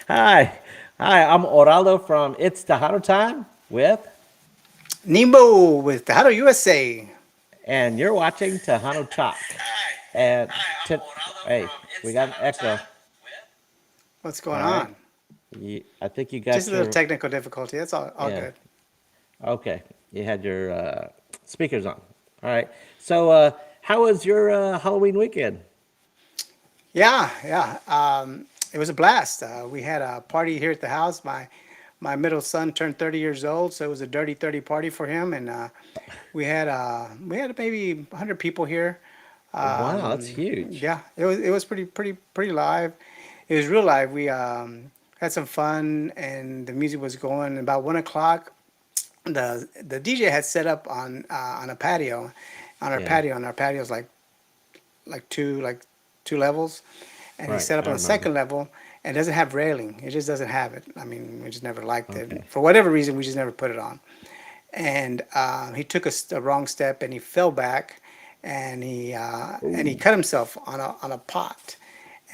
Hi, I'm Oraldo from It's Tejano Time with, Nemo with Tejano USA. and you're watching Tejano Talk. And to, hey, we got an echo. What's All going right, on? I think you Just a got little your technical difficulty. That's all yeah. good. Okay, you had your speakers on. All right. So, how was your Halloween weekend? Yeah. It was a blast. We had a party here at the house. My middle son turned 30 years old, so it was a dirty 30 party for him, and we had maybe 100 people here. Wow, that's huge. Yeah, it was pretty live. It was real live. We had some fun, and the music was going. About 1 o'clock, the DJ had set up on a patio, on our Yeah, patio, and our patio is like two levels, and he right. set up I on the remember. second level and it doesn't have railing. It just doesn't have it. I mean, we just never liked it Okay. for whatever reason. We just never put it on, and he took a wrong step and he fell back, and he Ooh. cut himself on a pot.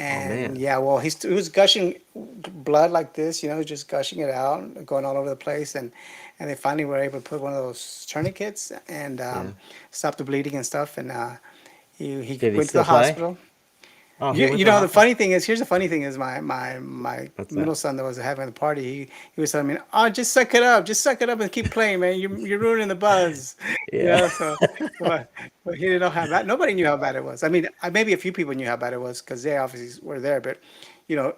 Oh And man. yeah, well, he was gushing blood like this, just gushing it out, going all over the place, and they finally were able to put one of those tourniquets and Yeah. stop the bleeding and stuff. And he Did he went to the still play? hospital. Oh, he You, went you to the know the hospital. funny thing is, here's the funny thing is my What's middle that? son that was having the party. He was telling me, "Oh, just suck it up and keep playing, man. You're ruining the buzz." Yeah. So but he didn't know how bad. Nobody knew how bad it was. I mean, maybe a few people knew how bad it was because they obviously were there, but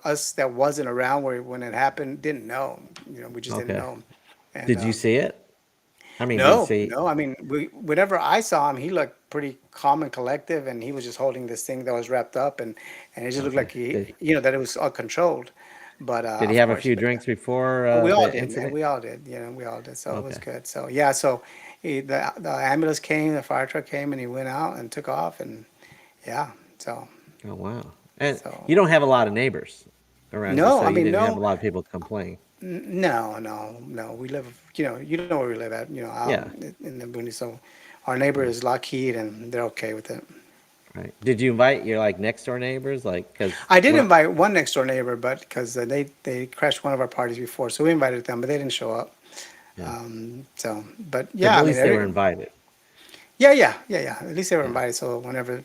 us that wasn't around where when it happened didn't know. We just didn't Okay. know. And Did you see it? I mean, did you no, see? no. I mean, whenever I saw him, he looked pretty calm and collective, and he was just holding this thing that was wrapped up, and it just looked Okay. like that it was all controlled. But Did he of have a course, few but drinks before we all the did, man. incident? We all did. We all did. So it was Okay. good. So yeah. So the ambulance came, the fire truck came, and he went out and took off, and yeah. So Oh wow. And so you don't have a lot of neighbors around you, no, so I you mean didn't have a no, lot of people complain. no. We live, you know where we live at, out Yeah. in the boonies. So our neighbor Yeah. is Lockheed, and they're okay with it. Right. Did you invite your like next door neighbors? Like, cause I did when I, invite one next door neighbor, but because they crashed one of our parties before, so we invited them, but they didn't show up. yeah, So, but but yeah, at I mean, least they were invited. yeah. At least they were Yeah. invited. So whenever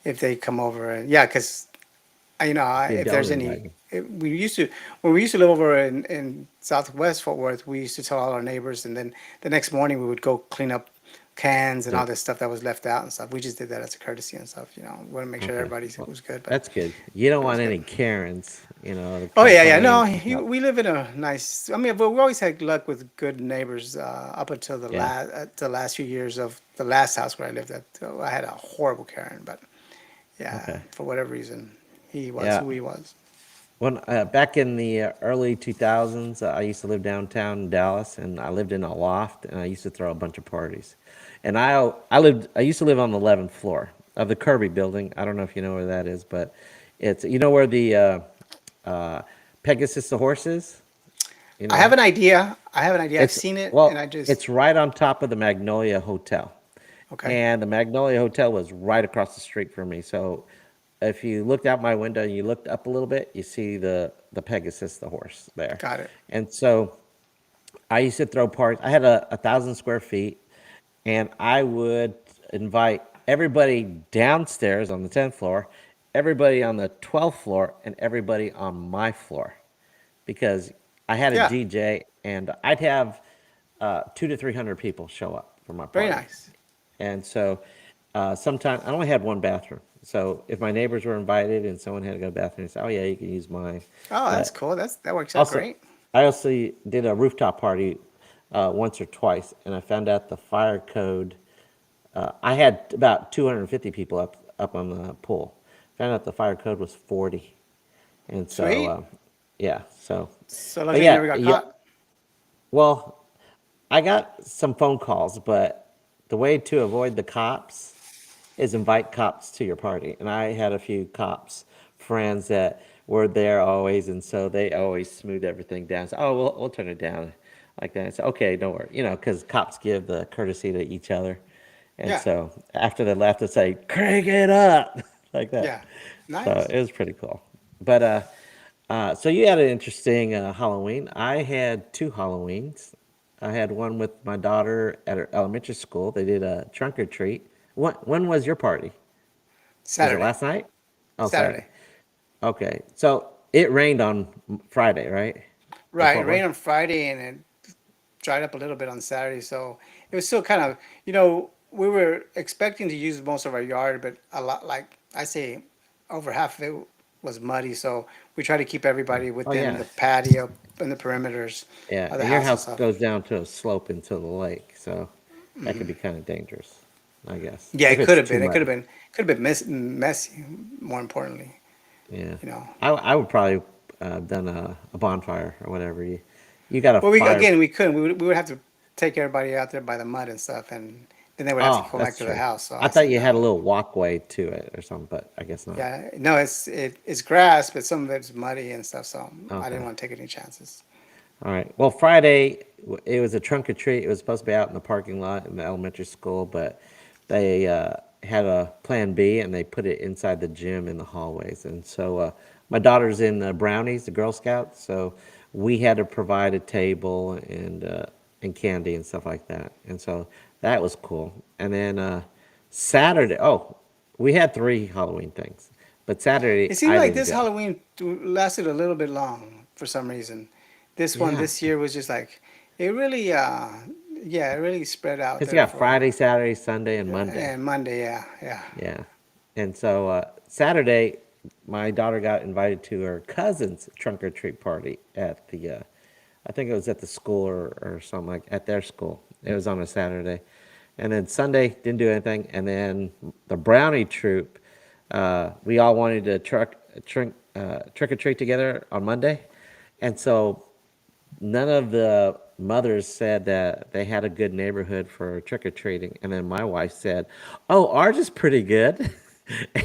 if they come over, and yeah, because If you if don't there's invite any, them. we used to when we used to live over in Southwest Fort Worth, we used to tell all our neighbors, and then the next morning we would go clean up cans and Yeah. all this stuff that was left out and stuff. We just did that as a courtesy and stuff. We want to make sure Okay. everybody Well, was good, but that's good. You don't it was want good. any Karens, to Oh come yeah. coming No, and eat up. we live in a nice. I mean, but we always had luck with good neighbors up until Yeah. the last few years of the last house where I lived at. I had a horrible Karen, but yeah, Okay. for whatever reason, he was Yeah. who he was. When back in the early 2000s, I used to live downtown in Dallas, and I lived in a loft, and I used to throw a bunch of parties. And I used to live on the 11th floor of the Kirby building. I don't know if you know where that is, but it's where the uh, Pegasus the horse is. You I have know, an idea. I have an idea. I've it's seen it, and I well, just it's right on top of the Magnolia Hotel, okay. and the Magnolia Hotel was right across the street from me. So if you looked out my window and you looked up a little bit, you see the Pegasus, the horse there. Got it. And so I used to throw parties. I had 1,000 square feet, and I would invite everybody downstairs on the 10th floor, everybody on the 12th floor, and everybody on my floor because I had a Yeah, DJ, and I'd have 200 to 300 people show up for my very party. nice. And so sometimes I only had one bathroom. So if my neighbors were invited and someone had to go to the bathroom, I said, "Oh yeah, you can use mine." Oh, that's But cool. That works out also, great. I also did a rooftop party once or twice, and I found out the fire code. I had about 250 people up on the pool. Found out the fire code was 40, and so Sweet. yeah. So, So but lucky you yeah, never got yeah. caught. Well, I got some phone calls, but the way to avoid the cops is invite cops to your party. And I had a few cops friends that were there always, and so they always smooth everything down. So, oh, we'll turn it down like that. I said, okay, don't worry, because cops give the courtesy to each other. And Yeah, so after they left, they say, crank it up like that. yeah. So Nice. it was pretty cool. But So you had an interesting Halloween. I had two Halloweens. I had one with my daughter at her elementary school. They did a trunk or treat. When was your party? Was it Saturday. last night? Oh, Saturday. Saturday. Okay. So it rained on Friday, right? In Right. It Fort Worth? rained on Friday and it dried up a little bit on Saturday. So it was still kind of, you know, we were expecting to use most of our yard, but a lot, like I say, over half of it was muddy. So we try to keep everybody Oh, within yeah. the patio and the perimeters Yeah. of the And your house and house stuff. goes down to a slope into the lake. So that could be kind of dangerous, I guess, Yeah, if it could it's have too been. It muddy. could have been messy. More importantly, Yeah. you know. I would probably done a bonfire or whatever. You got a Well, we fire. again we couldn't. We would have to take everybody out there by the mud and stuff, and then they would have to Oh, go back that's to the true. house. So I I thought said you had a no. little walkway to it or something, but I guess not. Yeah, no, it's grass, but some of it's muddy and stuff. So I didn't Okay. want to take any chances. All right. Well, Friday, it was a trunk or treat. It was supposed to be out in the parking lot in the elementary school, but they had a plan B and they put it inside the gym in the hallways. And so my daughter's in the Brownies, the Girl Scouts, so we had to provide a table and candy and stuff like that. And so that was cool. And then Saturday, oh, we had three Halloween things, but It Saturday seemed I like didn't this go. Halloween lasted a little bit long for some reason. This one Yeah, this year was just like it really, yeah, it really spread out because you there got for Friday, Saturday, Sunday, and Monday. and Monday, yeah, yeah. Yeah. And so Saturday, my daughter got invited to her cousin's trunk or treat party at I think it was at the school or something like at their school. It was on a Saturday. And then Sunday, didn't do anything. And then the brownie troop, we all wanted to trick or treat together on Monday. And so none of the mothers said that they had a good neighborhood for trick or treating, and then my wife said, "Oh, ours is pretty good,"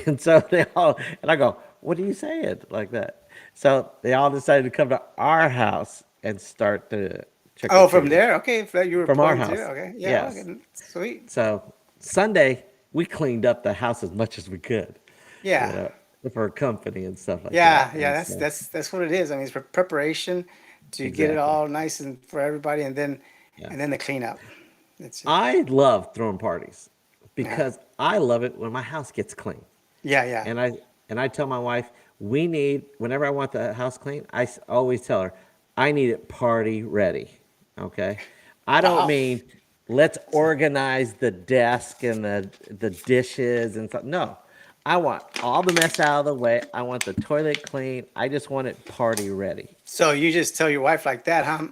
and so they all and I go, "What are you saying like that?" So they all decided to come to our house and start the trick or Oh, from treating there, okay. If you were from our pointing to there, house. okay, yeah, Yes. okay, sweet, So Sunday we cleaned up the house as much as we could, you yeah. know, for company and stuff like that. Yeah, yeah, And so that's what it is. I mean, it's for preparation to get it exactly, all nice and for everybody, yeah. and then the cleanup. It's I love throwing parties yeah, because I love it when my house gets clean. yeah, yeah. And I tell my wife, we need whenever I want the house clean, always tell her, I need it party ready. Okay? I don't Oh, mean let's organize the desk and the dishes and stuff. No. I want all the mess out of the way. I want the toilet clean. I just want it party ready. so you just tell your wife like that, huh?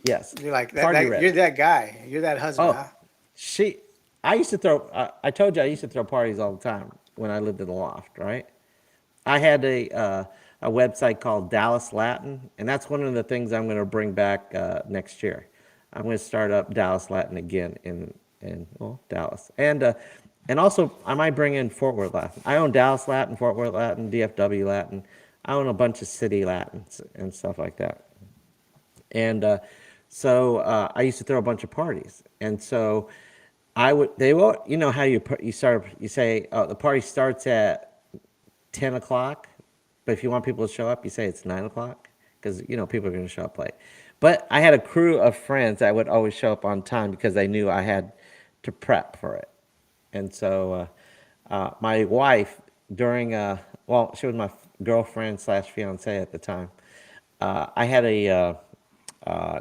Yes. You're like that. Party That you're ready. that guy. You're that husband, Oh, huh? she. I used to throw. I told you I used to throw parties all the time when I lived in the loft. Right. I had a website called Dallas Latin, and that's one of the things I'm going to bring back next year. I'm going to start up Dallas Latin again in well Dallas, and also I might bring in Fort Worth Latin. I own Dallas Latin, Fort Worth Latin, DFW Latin. I own a bunch of city Latins and stuff like that. And so I used to throw a bunch of parties, and so I would they will you know how you start you say oh, the party starts at 10 o'clock, but if you want people to show up, you say it's 9 o'clock because you know people are going to show up late. But I had a crew of friends that would always show up on time because they knew I had to prep for it. And so my wife during well she was my girlfriend slash fiance at the time. I had a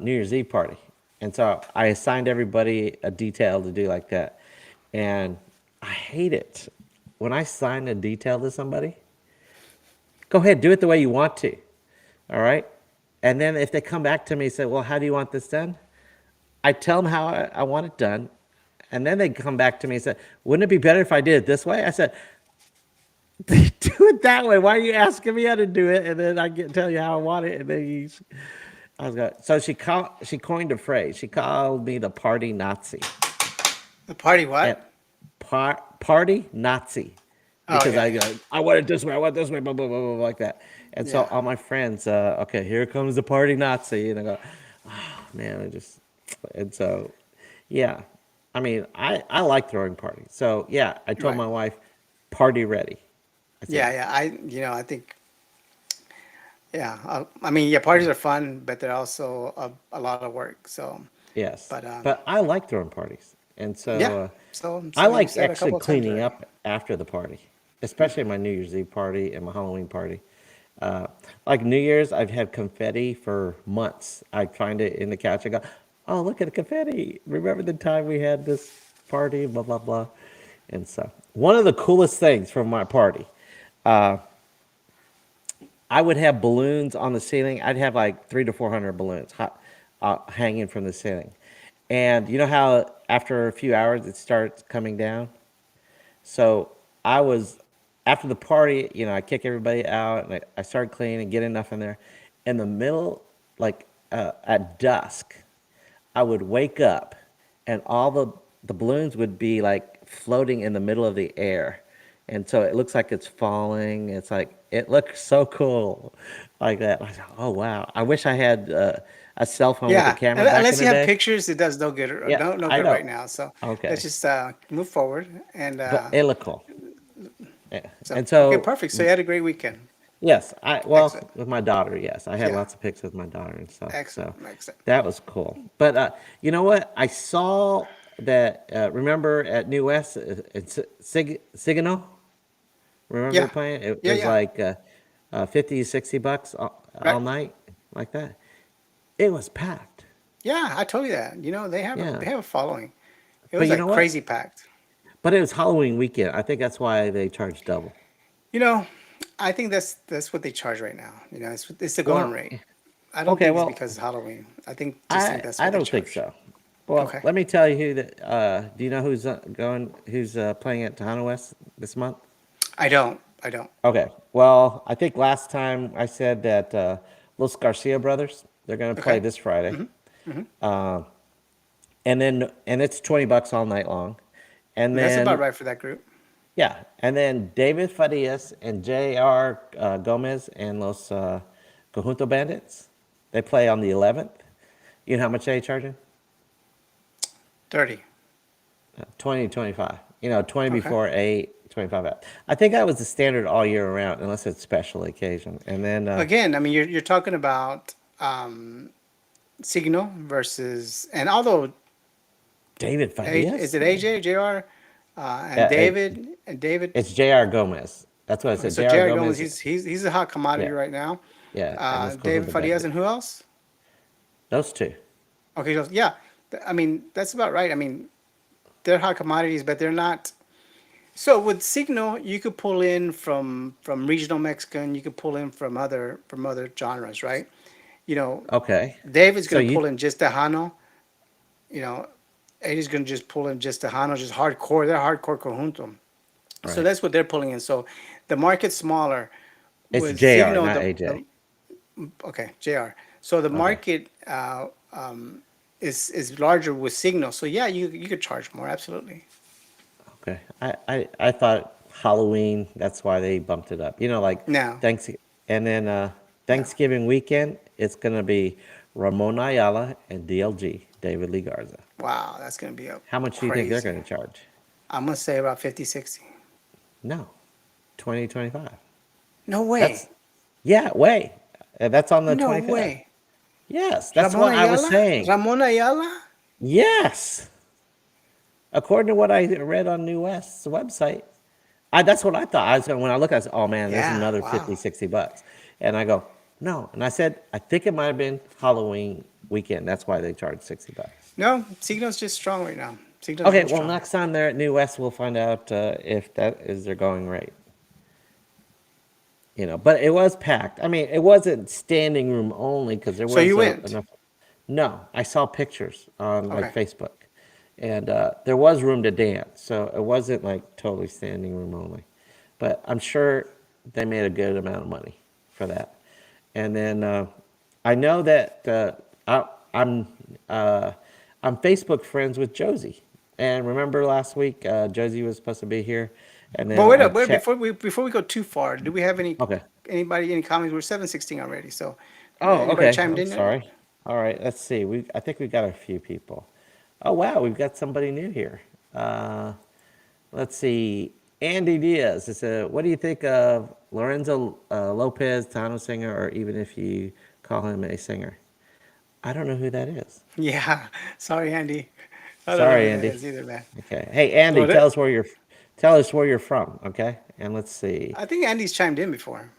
New Year's Eve party, and so I assigned everybody a detail to do like that, and I hate it when I assign a detail to somebody. Go ahead, do it the way you want to. All right. And then if they come back to me and say, well, how do you want this done? I tell them how I want it done. And then they come back to me and say, wouldn't it be better if I did it this way? I said, do it that way. Why are you asking me how to do it? And then I get tell you how I want it. And then I was going, so she coined a phrase. She called me the party Nazi. The party what? At party Nazi Oh because yeah, I yeah, go, I want it this way, I want it this way, blah, blah, blah, blah, like that. And so yeah. all my friends, okay, here comes the party Nazi. And I go, oh, man, and so, yeah. I mean, I like throwing parties. So, yeah, I told Right. my wife, party ready. I said, Yeah, yeah. I think Yeah, I mean, yeah, parties are fun, but they're also a lot of work. So, Yes, but but I like throwing parties, and yeah. so So, I you like said a actually couple of times cleaning already. up after the party, especially my New Year's Eve party and my Halloween party. Uh, like New Year's, I've had confetti for months. I find it in the couch. I go, "Oh, look at the confetti! Remember the time we had this party?" Blah blah blah. And so, one of the coolest things from my party, uh, I would have balloons on the ceiling. I'd have like 300 to 400 balloons hanging from the ceiling. And you know how after a few hours it starts coming down? So I was, after the party, I kick everybody out and I start cleaning and get enough in there. In the middle, like at dusk, I would wake up and all the balloons would be like floating in the middle of the air. And so it looks like it's falling. It's like, it looks so cool like that. I thought, oh, wow. I wish I had a cell phone with a Yeah, camera back in unless the you have day. pictures, it does Yeah, no I good know. right now. So let's Okay. just move forward. And But it looked cool. Yeah. so, And okay, so, perfect. So you had a great weekend. yes, Excellent. with my daughter, yes. I had Yeah, lots of pics with my daughter and stuff. excellent, So excellent. that was cool. But you know what? I saw that, remember at New West, it's Sigano? Remember Yeah, playing? It yeah, was yeah. like 50, $60 all Right. night, like that. It was packed. Yeah, I told you that. Yeah. They have a following. It But was you know like what? crazy packed. But it was Halloween weekend. I think that's why they charged double. You know, I think that's what they charge right now. It's the going Well, rate. I don't okay, think it's well, because it's Halloween. Just think that's I what they don't think charge. so. Well, Okay. let me tell you who that. Do you know who's playing at Tejano West this month? I don't. I don't. Okay. Well, I think last time I said that Los Garcia brothers, they're going to play Okay. this Friday. Mm-hmm. Mm-hmm. And it's $20 all night long. And That's about then, right for that group. yeah, and then David Farias and J.R. Gomez and Los Conjunto Bandits, they play on the 11th. You know how much they charging? 30. 20, 25. 20 Okay. before 8, 25 out. I think that was the standard all year round, unless it's special occasion. And then Again, I mean, you're talking about Signo versus, and although David Is Farias? it AJ, JR, and It, David? it's J.R. Gomez. That's what I Okay, said. so J.R. Jerry Gomez, Gomez, he's a hot commodity yeah, right now. yeah, and it's David Conjunto Farias, Bandit. and who else? Those two. Okay, so yeah, I mean that's about right. I mean they're hot commodities, but they're not. So with Signo, you could pull in from regional Mexican, you could pull in from other genres, right? You know, Okay. David's So gonna you, pull in just Tejano. You know, Eddie's gonna just pull in just Tejano, just hardcore. They're hardcore conjunto. So right. that's what they're pulling in. So the market's smaller. It's With J.R., Signo, not the A.J. okay, JR. So the Okay. market is larger with Signo. So yeah, you could charge more, absolutely. Okay. I thought Halloween, that's why they bumped it up. Like No, thanks and then no. Thanksgiving weekend, it's gonna be Ramon Ayala and DLG, David Lee Garza. Wow, that's gonna be a How much do you think they're crazy. gonna charge? I'm gonna say about 50, 60. No. 2025. No That's way. yeah, way. That's on the No 25th. way. Yes, that's Ramon what I was Ayala? saying. Ramon Ayala? Yes. According to what I read on New West's website, that's what I thought. When I look, I said, "Oh man, there's Yeah, another wow. 50, $60." And I go, "No." And I said, "I think it might have been Halloween weekend. That's why they charged $60." No, Signo's just strong right now. Signo's Okay, real well, strong. next time they're at New West, we'll find out if that is their going rate. But it was packed. I mean, it wasn't standing room only because there So was you went. enough. No, I saw pictures on like Okay. Facebook, and there was room to dance, so it wasn't like totally standing room only. But I'm sure they made a good amount of money for that. And then I know that I'm uh, I'm Facebook friends with Josie. And remember last week, Josie was supposed to be here, and But then wait I up, wait checked. before we go too far. Do we have Okay. any comments? We're 7:16 already. So Oh, anybody okay. chimed I'm in yet? sorry. All right. Let's see. I think we got a few people. Oh wow, we've got somebody new here. Uh, let's see. Andy Diaz. What do you think of Lorenzo Lopez, Tano singer, or even if you call him a singer. I don't know who that is. Yeah. Sorry, Andy. I don't know who Sorry, that Andy. is either, man. Okay. Hey, Andy, Lord, tell us where you're from. Okay. And let's see. I think Andy's chimed in before.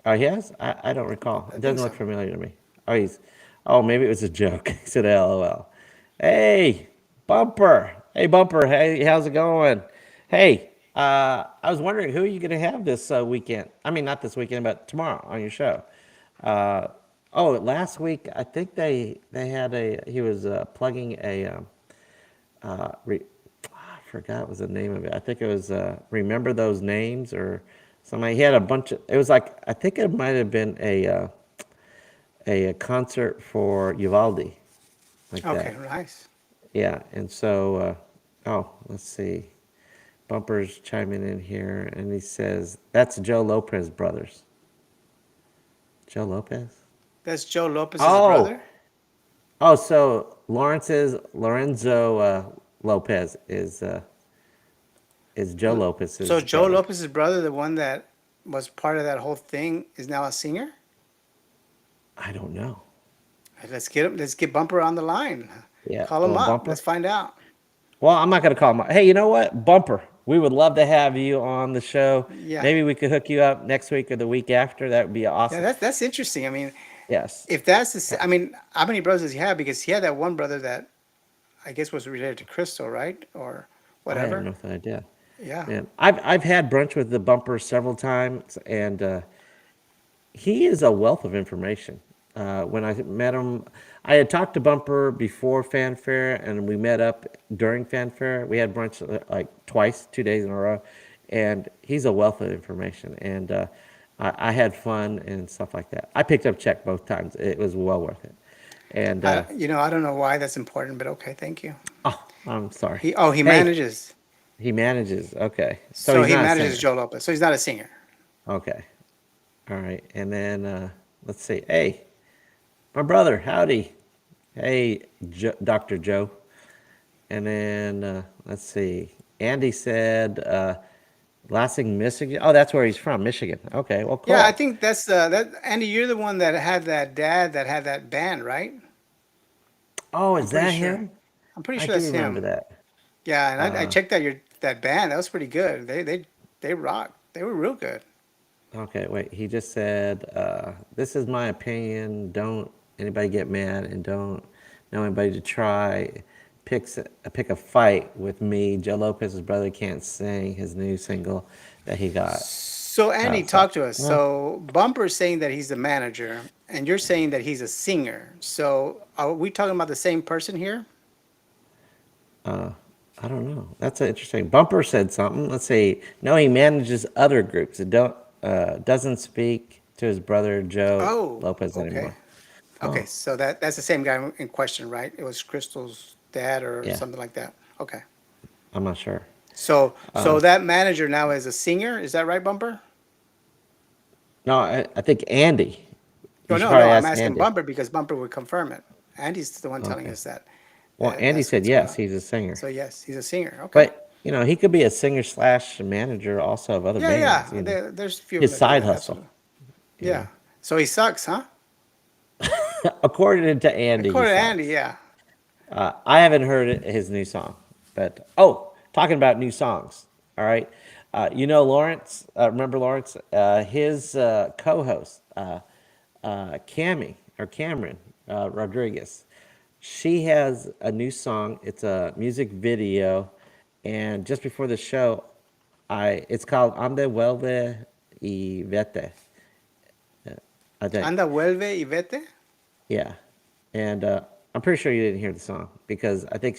Oh, he has? I don't recall. I It think doesn't look so. familiar to me. Oh, oh, maybe it was a joke. He said LOL. Hey, Bumper. Hey, Bumper. Hey, how's it going? Hey, I was wondering who are you going to have this weekend? I mean, not this weekend, but tomorrow on your show. Uh, oh, last week I think they had he was plugging re, I forgot what was the name of it. I think it was Remember Those Names or something. He had a bunch of. It was like I think it might have been a concert for Uvalde, like Okay, that. nice. Yeah, and so oh, let's see. Bumper's chiming in here, and he says that's Joe Lopez brothers. Joe Lopez. That's Joe Lopez's Oh, brother. so Lorenzo Lopez is Joe So Lopez's Joe brother. Lopez's brother, the one that was part of that whole thing, is now a singer. I don't know. Let's get him. Let's get Bumper on the line. Yeah. Call him Well, up. Let's Bumper. find out. Well, I'm not going to call him. Hey, you know what? Bumper. We would love to have you on the show. Yeah, Maybe we could hook you up next week or the week after. That would be yeah. awesome. That's interesting. I mean, Yes. if that's the, I mean, how many brothers does he have? Because he had that one brother that I guess was related to Crystal, right, or I have whatever. no idea. Yeah. Man, I've had brunch with the Bumper several times, and he is a wealth of information. When I met him, I had talked to Bumper before Fanfare, and we met up during Fanfare. We had brunch like twice, 2 days in a row, and he's a wealth of information. And I had fun and stuff like that. I picked up check both times. It was well worth it. And I don't know why that's important, but okay, thank you. oh, I'm sorry. He Hey, manages. he manages. Okay, so So he's he not a manages singer. Joe Lopez. So he's not a singer. Okay, all right. And then let's see. Hey, my brother, howdy. Hey, Dr. Joe. And then let's see. Andy said Lansing, Michigan. Oh, that's where he's from, Michigan. Okay, well, Yeah, I cool. think that's that. Andy, you're the one that had that dad that had that band, right? Oh, I'm is pretty that sure. him? I'm pretty I sure do that's remember him. that. Yeah, and I Uh, checked out your that band. That was pretty good. They rocked. They were real good. okay, wait. He just said, "This is my opinion. Don't anybody get mad, and don't know anybody to try pick a fight with me." Joe Lopez's brother can't sing his new single that he got. So Andy, So, talk to us. well, So Bumper's saying that he's the manager, and you're saying that he's a singer. So are we talking about the same person here? Uh, I don't know. That's interesting. Bumper said something. Let's see. No, he manages other groups. It don't doesn't speak to his brother Joe Oh, Lopez okay. anymore. Okay, Oh, so that's the same guy in question, right? It was Crystal's dad or yeah. something like that. Okay. I'm not sure. So that manager now is a singer. Is that right, Bumper? No, I think Andy. No, You should no, no. probably I'm ask asking Andy. Bumper because Bumper would confirm it. Andy's the one telling Okay. us that, Well, Andy that's said what's going yes. on. He's a singer, So yes, he's a singer. Okay. but he could be a singer slash manager also of other Yeah, bands. yeah. There's a few of them His that do side that. hustle. Absolutely. You know, Yeah. So he sucks, huh? according to Andy, he According to Andy, sucks. yeah. I haven't heard his new song, but oh, talking about new songs. All right, Lawrence. Remember Lawrence? His co-host, Cami or Cameron Rodriguez. She has a new song. It's a music video, and just before the show, it's called "Ande Vuelve y Vete." I think. Anda, vuelve y vete. Yeah, and I'm pretty sure you didn't hear the song because I think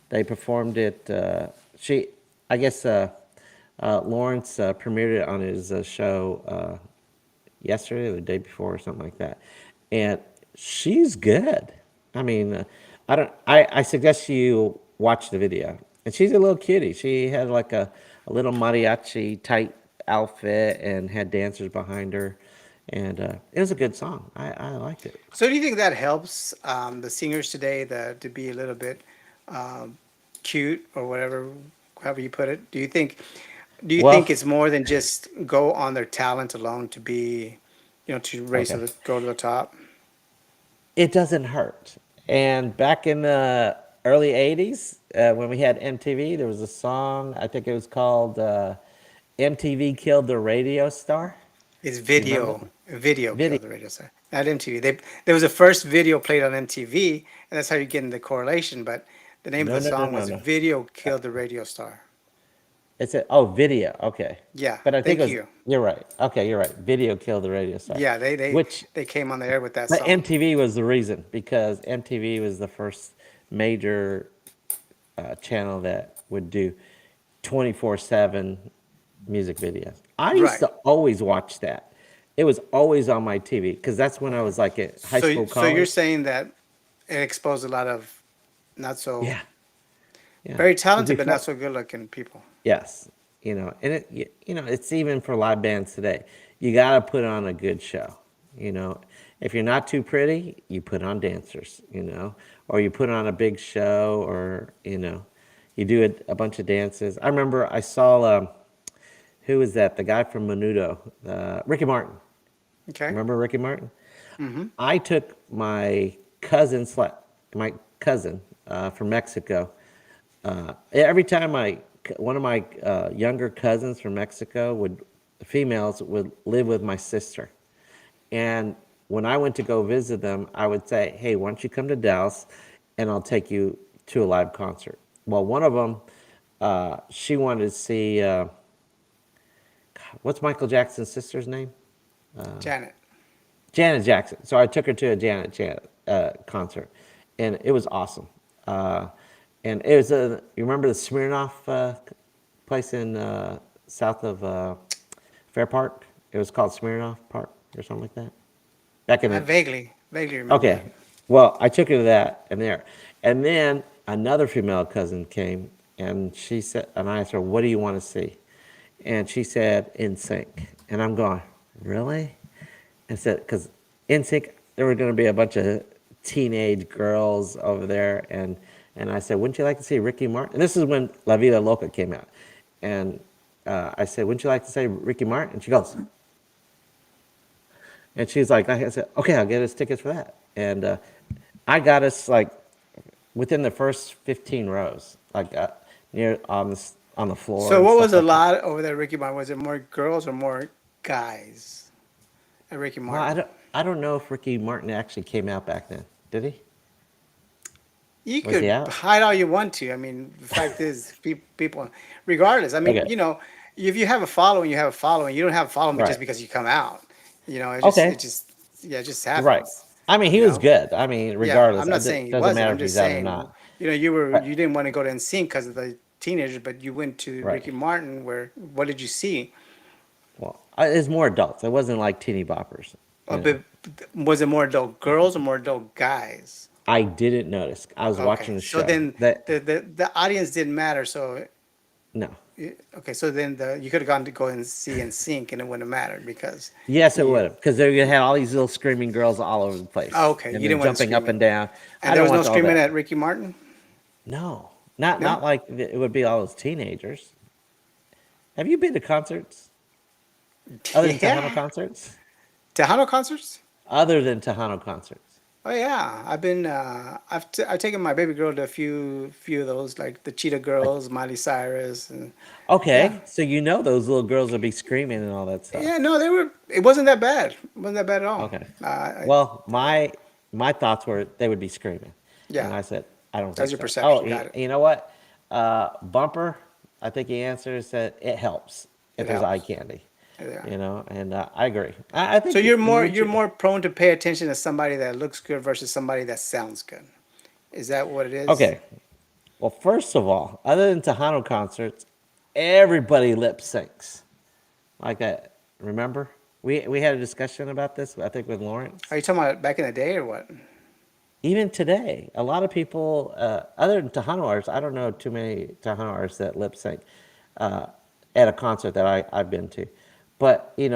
they performed it. I guess, Lawrence premiered it on his show yesterday or the day before or something like that, and she's good. I mean, I don't. I suggest you watch the video, and she's a little cutie. She had like a little mariachi tight outfit and had dancers behind her, and it was a good song. I liked it. So do you think that helps the singers today to be a little bit um, cute or whatever, however you put it? Do you think Do you Well, think it's more than just go on their talent alone to be, to race to okay. go to the top? It doesn't hurt. And back in the early 80s, when we had MTV, there was a song, I think it was called MTV Killed the Radio Star. It's You remember video. it? Video Video. killed the radio star, not MTV. There was a first video played on MTV, and that's how you get in the correlation. But the name of No, the no, no, song no, was no. "Video Killed the Radio Star." It's a, oh, video. Okay. Yeah, But I think it thank was, you. you're right. Okay, you're right. Video Killed the Radio Star. Yeah, they they Which, they came on the air with that but song. MTV was the reason because MTV was the first major channel that would do 24/7 music videos. I used Right. to always watch that. It was always on my TV because that's when I was like at high So school, so you're college. saying that it exposed a lot of not so Yeah, yeah. very Because talented but not before, so good looking people. yes, and it's even for live bands today. You got to put on a good show. You know, if you're not too pretty, you put on dancers. Or you put on a big show, or you do a bunch of dances. I remember I saw who was that? The guy from Menudo, Ricky Martin. Okay. Remember Ricky Martin? Mm-hmm. I took my cousin from Mexico. Every time one of my younger cousins from Mexico females would live with my sister, and when I went to go visit them, I would say, "Hey, why don't you come to Dallas, and I'll take you to a live concert." Well, one of them, she wanted to see what's Michael Jackson's sister's name? Janet. Janet Jackson. So I took her to a Janet concert, and it was awesome. And it was you remember the Smirnoff place in south of Fair Park? It was called Smirnoff Park or something like that. Back in I the vaguely remember okay, it. well I took her to that and there, and then another female cousin came, and she said, and I asked her, "What do you want to see?" And she said, "In Sync." And I'm going, "Really?" And said, because in sync, there were going to be a bunch of teenage girls over there, and I said, "Wouldn't you like to see Ricky Martin?" And this is when La Vida Loca came out, and I said, "Wouldn't you like to see Ricky Martin?" And she goes, and she's like, I said, "Okay, I'll get us tickets for that." And I got us like within the first 15 rows, like near on the floor So and what was stuff a like that. lot over there, Ricky Martin? Was it more girls or more guys at Ricky Well, Martin? I don't know if Ricky Martin actually came out back then. Did he? You Was he could out? hide all you want to. I mean, the fact is, people, regardless. I mean, Okay. if you have a following, you have a following. You don't have a following just Right. because you come out. Okay. Yeah, it just Right. happens. I mean, he You was know. good. I mean, Yeah, regardless, I'm not saying it he doesn't wasn't. matter I'm if he's just out or saying, not. you Right. didn't want to go to NSYNC because of the teenagers, but you went to Right. Ricky Martin. Where what did you see? Well, it's more adults. It wasn't like teeny boppers. A You know, bit, was it more adult girls or more adult guys? I didn't notice. I was Okay, watching the so show. then That the audience didn't matter. So no. okay, so then you could have gone to go and see and sync, and it wouldn't have mattered because Yes, it would you. have, because they had all these little screaming girls all over the Oh, place, okay, and you they're didn't want to jumping up scream it, and down. and I there don't was no want all screaming that. at Ricky Martin. No, not No, like it would be all those teenagers. Have you been to concerts other than Tejano yeah, concerts? Tejano concerts. Other than Tejano concerts. Oh yeah, I've taken my baby girl to a few of those like the Cheetah Like, Girls, Miley Cyrus, and yeah, okay, so those little girls would be screaming and all that stuff. yeah. No, they were. It wasn't that bad. It wasn't that bad at all. Okay. I, Well, my thoughts were they would be screaming, and yeah, I said I don't that's think your so. Oh, perception. Got it. you know what? Bumper. I think he answers that it helps if It there's eye helps. candy. Yeah. And I agree. I So think you would. you're more prone to pay attention to somebody that looks good versus somebody that sounds good. Is that what it is? Okay. Well, first of all, other than Tejano concerts, everybody lip syncs. Like that. Remember? We had a discussion about this, I think, with Are Lawrence. you talking about back in the day or what? Even today, a lot of people, other than Tejano artists, I don't know too many Tejano artists that lip sync uh, at a concert that I've been to. But, Ricky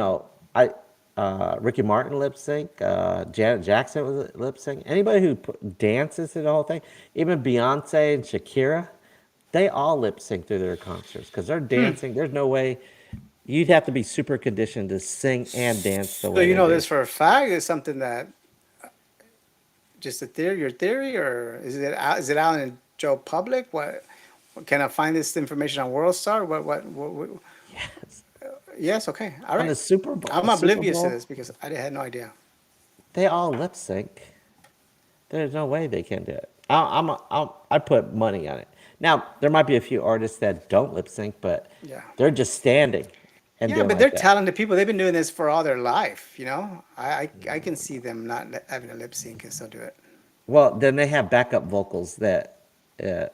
Martin lip sync, Janet Jackson was lip sync. Anybody who dances to the whole thing, even Beyonce and Shakira, They all lip sync through their concerts because they're dancing. There's no way you'd have to be super conditioned to sing and dance the So way you they know do. this for a fact is something that just a theory, your theory, or is it out in Joe public? Can I find this information on WorldStar? What? Yes. Yes, okay, all On right. the Super Bowl, I'm Super oblivious to Bowl, this because I had no idea. they all lip sync. There's no way they can do it. I put money on it. Now there might be a few artists that don't lip sync, but Yeah. they're just standing and Yeah, doing but they're like that. talented people. They've been doing this for all their life, you know? I can see them not having a lip sync and still do it. Well, then they have backup vocals uh,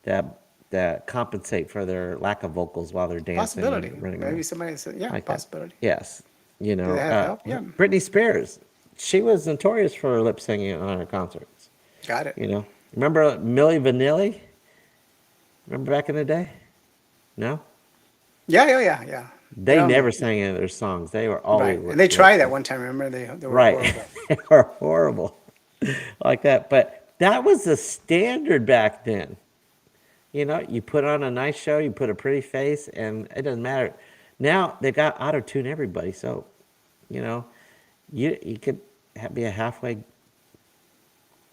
that that compensate for their lack of vocals while they're dancing Possibility. and running Maybe around somebody said, yeah, like that. possibility. Yes, you Do they know, have help? Yeah, Britney Spears, she was notorious for lip singing on her concerts. got it. You know, remember Milli Vanilli? Remember back in the day? No, Yeah, yeah, yeah, yeah. they Yeah, never sang any of their songs. They were always right. And they lip tried that sync. one time, remember? They were Right, horrible. they were horrible like that. But that was the standard back then. You know, you put on a nice show, you put a pretty face, and it doesn't matter. Now they got auto tune everybody, so you know, you could be a halfway,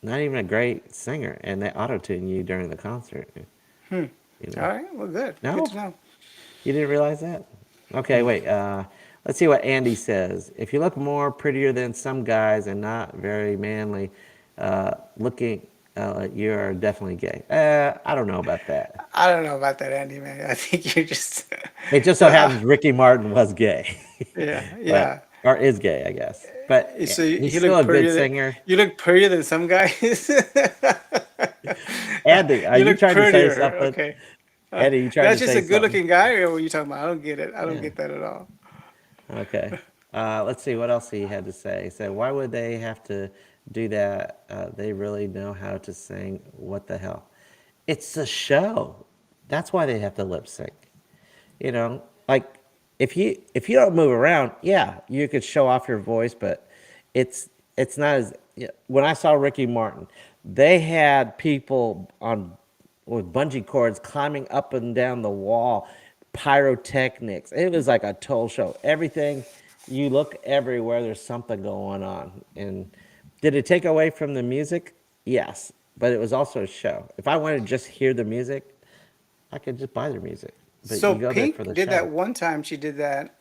not even a great singer, and they auto tune you during the concert. You All know, right, well, good. Good no, to know. you didn't realize that. Okay, wait. Let's see what Andy says. If you look more prettier than some guys and not very manly looking, you are definitely gay. I don't know about that. I don't know about that, Andy, man. I think you're just, It just so well, happens Ricky Martin was gay, yeah, but yeah. or is gay, I guess. But So he's you still look a good prettier than singer. you look prettier than some guys. Andy, are You you look trying to say prettier. something? Okay. Andy, you trying That's to just say a good something? looking guy, or what are you talking about? I don't get it. I don't Yeah. get that at all. Okay. Let's see what else he had to say. He said, "Why would they have to do that? They really know how to sing. What the hell? It's a show. That's why they have to lip sync. You know, like if you don't move around, yeah, you could show off your voice, but it's not as when I saw Ricky Martin, they had people on with bungee cords climbing up and down the wall, pyrotechnics. It was like a total show. Everything you look everywhere, there's something going on. And did it take away from the music? Yes, but it was also a show. If I wanted to just hear the music, I could just buy their music. But So you go there for Pink the did that show. one time. She did that,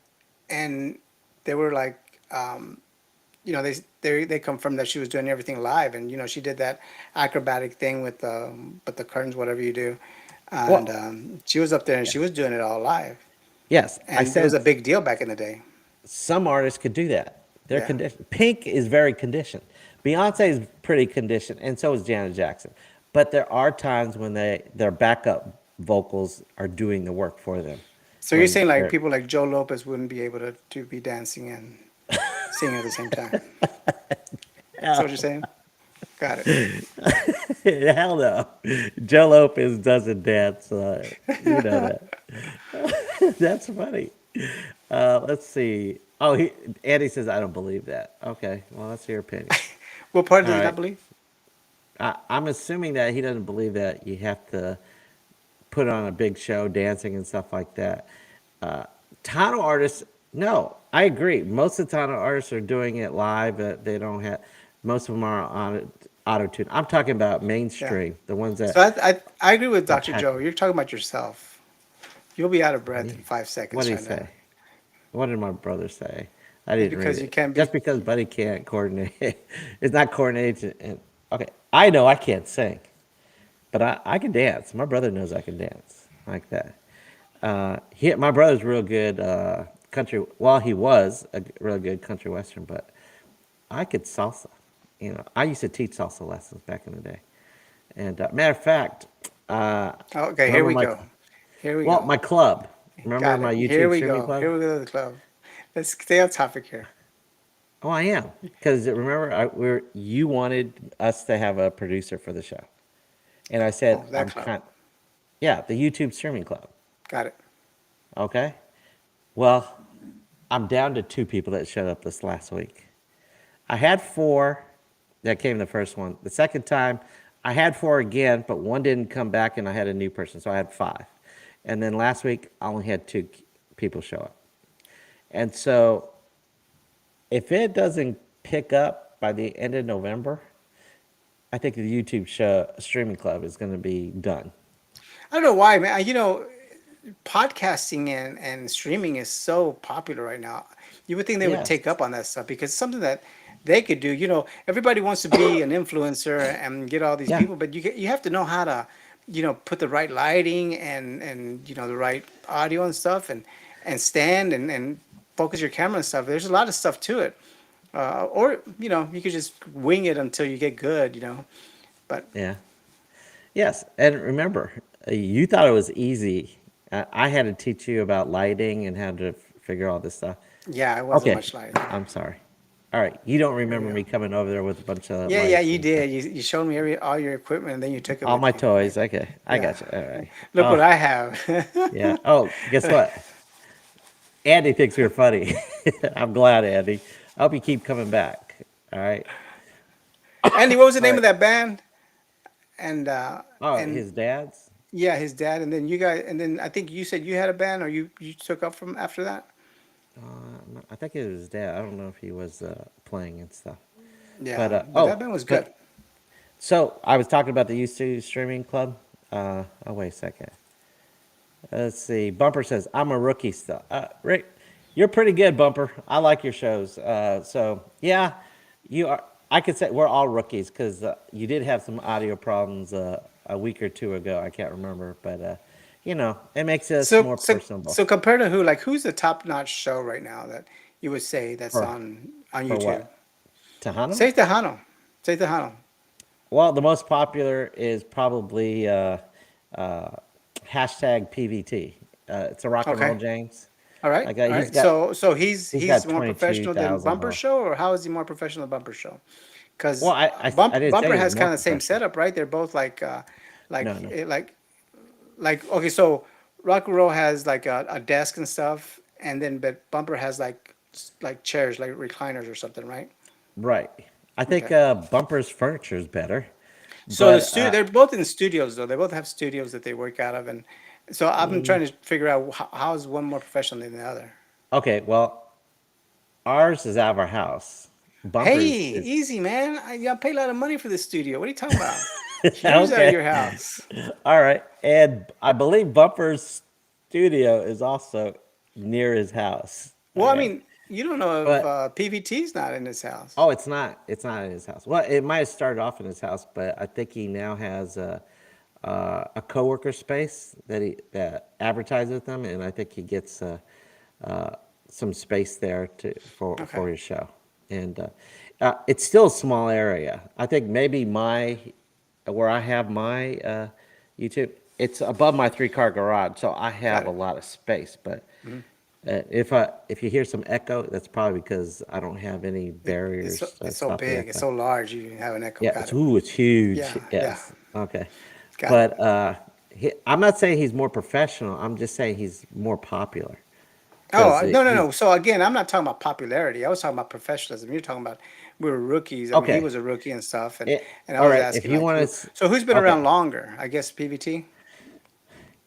and they were like, you know, they confirmed that she was doing everything live, and you know, she did that acrobatic thing with the curtains, whatever you do, and Well, she was up there and she yes. was doing it all live, Yes, I and it was said a big deal back in the day. some artists could do that. They're Yeah. conditioned. Pink is very conditioned. Beyonce is pretty conditioned, and so is Janet Jackson. But there are times when their backup vocals are doing the work for them. So you're When saying like they're people like Joe Lopez wouldn't be able to be dancing and singing at the same time. That's what you're saying? Got it. hell no, Joe Lopez doesn't dance. You know that. That's funny. Let's see. Oh, Andy says I don't believe that. Okay, well that's your opinion. What part All does he not right. believe? I'm assuming that he doesn't believe that you have to put on a big show, dancing and stuff like that. Uh, Tano artists, no, I agree. Most of the Tano artists are doing it live. They don't have. Most of them are on auto tune. I'm talking about Yeah. mainstream, the ones So I agree with that Dr. pack. Joe. You're talking about yourself. You'll be out of What breath did in 5 seconds what did he trying to. say? What did my brother say? I It's didn't read because you it. can't be. Just because Buddy can't coordinate, it's not coordinated. And okay, I know I can't sing, but I can dance. My brother knows I can dance like that. My brother's real good country. Well, he was a real good country western, but I could salsa. You know, I used to teach salsa lessons back in the day. And matter of fact, uh, Okay, here remember we go. Here we go. my club. Remember Got my it. Here YouTube we streaming go. club? Here we go to the club. Let's stay on topic here. Oh, I am because remember you wanted us to have a producer for the show, and I Oh, said that club. yeah, the YouTube streaming club. Got it. Okay, well, I'm down to two people that showed up this last week. I had four that came the first one. The second time, I had four again, but one didn't come back, and I had a new person, so I had five. And then last week, I only had two people show up. And so, if it doesn't pick up by the end of November, I think the YouTube show streaming club is going to be done. I don't know why, man. Podcasting and streaming is so popular right now. You would think they would Yes. take up on that stuff because it's something that they could do. Everybody wants to be an influencer and get all these Yeah. people, but you have to know how to, put the right lighting and the right audio and stuff and stand and focus your camera and stuff. There's a lot of stuff to it. Or you could just wing it until you get good. But Yeah. Yes. And remember, you thought it was easy. I had to teach you about lighting and how to figure all this stuff. yeah, it wasn't Okay. much lighting. I'm sorry. All right. You don't There we remember go. me coming over there with a bunch of Yeah, lights you and stuff. did. You showed me all your equipment, and then you took it All with my you. Like, toys. Okay. I yeah. got you. All right. Look what Oh, I have. yeah. Oh, guess what? Andy thinks we're funny. I'm glad, Andy. I hope you keep coming back. All right. Andy, what was the All name right. of that band? And uh, Oh, and his dad's? yeah, his dad, and then you guys, and then I think you said you had a band, or you took up from after that. I think it was his dad. I don't know if he was playing and stuff. But, Yeah, but that band was good. but so I was talking about the YouTube streaming club. Oh, wait a second. Let's see. Bumper says, I'm a rookie still. Rick, you're pretty good, Bumper. I like your shows. So, yeah, you are. I could say we're all rookies because you did have some audio problems a week or two ago. I can't remember. But, it makes us So more so personable. so compared to who, like who's the top notch show right now that you would say that's For, on for YouTube? what? Tejano? Say Tejano. Say Tejano. Well, the most popular is probably uh, hashtag PVT. It's a rock and roll Okay. James. All right. Like All he's right. got So he's he's he's got more twenty two professional than thousand Bumper followers. Show, or how is he more professional than Bumper Show? Well, Because I didn't say Bumper he was has more kind of the same professional. setup, right? They're both like No, no. eh, like okay. So Rock and Roll has like a desk and stuff, and then but Bumper has like chairs, like recliners or something, right? Right. I think Okay. Bumper's furniture is better, So but they're both in studios though. They both have studios that they work out of, and so I'm mm, trying to figure out how is one more professional than the other. okay. Well, ours is out of our house. Hey, Bumper's is easy man. I pay a lot of money for this studio. What are you talking about? Here's out of okay. your house. All right, and I believe Bumper's studio is also near his house. Well, I Okay, mean, you don't know if but PVT's not in his house. oh, it's not. It's not in his house. Well, it might have started off in his house, but I think he now has a coworker space that advertises with them, and I think he gets uh, some space there Okay. for his show. And it's still a small area. I think maybe my where I have my YouTube, it's above my three-car garage, so I Got have a it. lot of space. But Mhm. if you hear some echo, that's probably because I don't have any It's so, barriers it's so stop the big. It's echo. so large. You have an echo. Yeah, Got it. it's huge. Yeah. Yeah. Yes. Okay. Got it. But I'm not saying he's more professional. I'm just saying he's more popular because Oh, no, no, he's no. So again, I'm not talking about popularity. I was talking about professionalism. You're talking about we were rookies. I mean, he okay. was a rookie and stuff, and I All was right. If asking you like want who. to, So who's been okay. around longer? I guess PVT.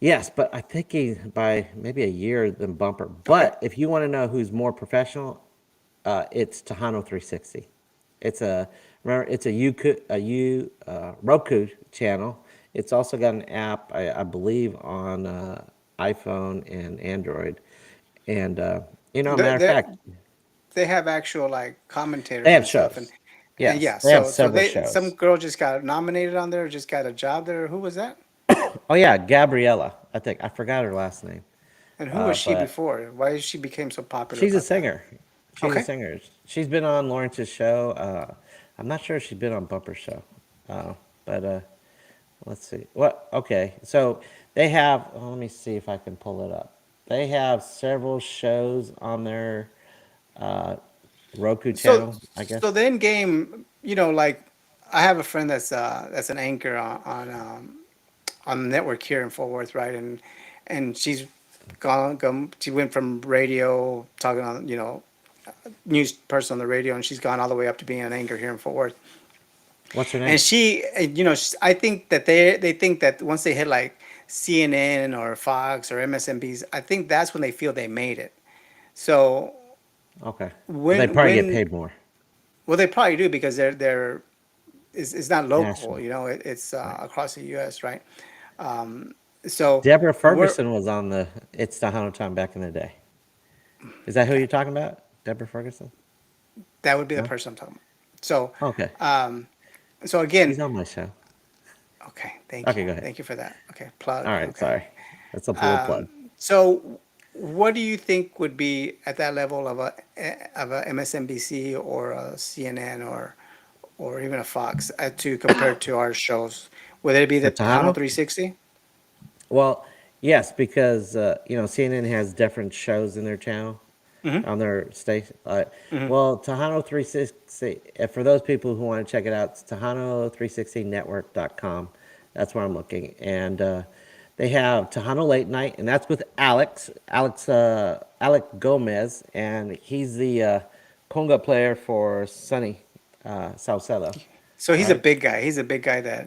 Yes, but I think he by maybe a year than Bumper. Okay. But if you want to know who's more professional, it's Tejano 360. It's a remember it's a Roku channel. It's also got an app, I believe, on iPhone and Android. And They matter of fact, they have actual like they commentators have and stuff, and shows. Yes, yeah. they have So several they some shows. girl just got nominated on there, just got a job there. Who was that? Oh yeah, Gabriella. I think I forgot her last name, And who was she but before? Why she became so popular she's a about that? singer. She's a Okay. singer. She's been on Lawrence's show. I'm not sure if she's been on Bumper's show, but let's see. What? Okay, so they have. Let me see if I can pull it up. They have several shows on their uh, Roku So channel, I so guess. the end game, like I have a friend that's an anchor on the network here in Fort Worth, right? And she's gone. She went from radio talking on news person on the radio, and she's gone all the way up to being an anchor here in Fort Worth. What's her And name? I think that they think that once they hit like CNN or Fox or MSNBC's, I think that's when they feel they made it. So Okay. Well, they when probably get when paid more. well, they probably do because they're it's not local, National. it's Right. across the U.S., right? So Deborah we're Ferguson was on the It's Tejano Time back in the day. Is that who okay. you're talking about? Deborah Ferguson? That would be the No? person I'm talking about. So, Okay. um, so again, She's on my show. okay, Okay, go ahead. thank you for that. Okay, All plug. right, Okay, sorry. That's a little plug. so what do you think would be at that level of a MSNBC or a CNN or even a Fox to compare to our shows? Would it be For the Tejano Tejano? 360? Well, yes, because CNN has different shows in their channel Mm-hmm. on their station. Mm-hmm. Well, Tejano 360. For those people who want to check it out, it's Tejano360network.com. That's where I'm looking, and they have Tejano Late Night, and that's with Alec Gomez, and he's the conga player for Sunny Salcedo. So All he's a right. big guy. He's a big guy that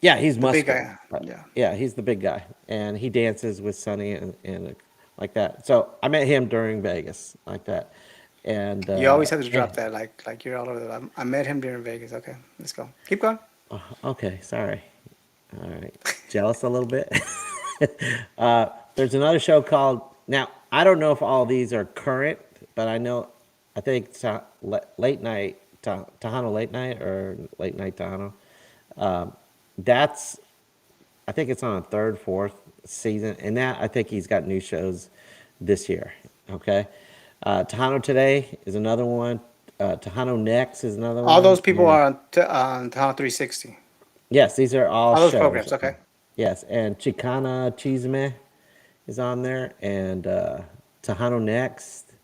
Yeah, he's the big muscular. guy. Yeah. Yeah, he's the big guy, and he dances with Sonny and like that. So I met him during Vegas, like that, and You always have to yeah. drop that like you're all over the. I met him during Vegas. Okay, let's go. Keep going. Okay, sorry. All right, jealous a little bit. There's another show called now. I don't know if all these are current, but I know I think late night Tejano late night or late night Tejano. That's I think it's on a third, fourth season, and that I think he's got new shows this year. Okay, Tejano Today is another one. Tejano Next is another All one, those people and are on Tana 360. yes, these are all All those shows. programs. Okay. Yes, and Chicana Chisme is on there, and Tejano Next.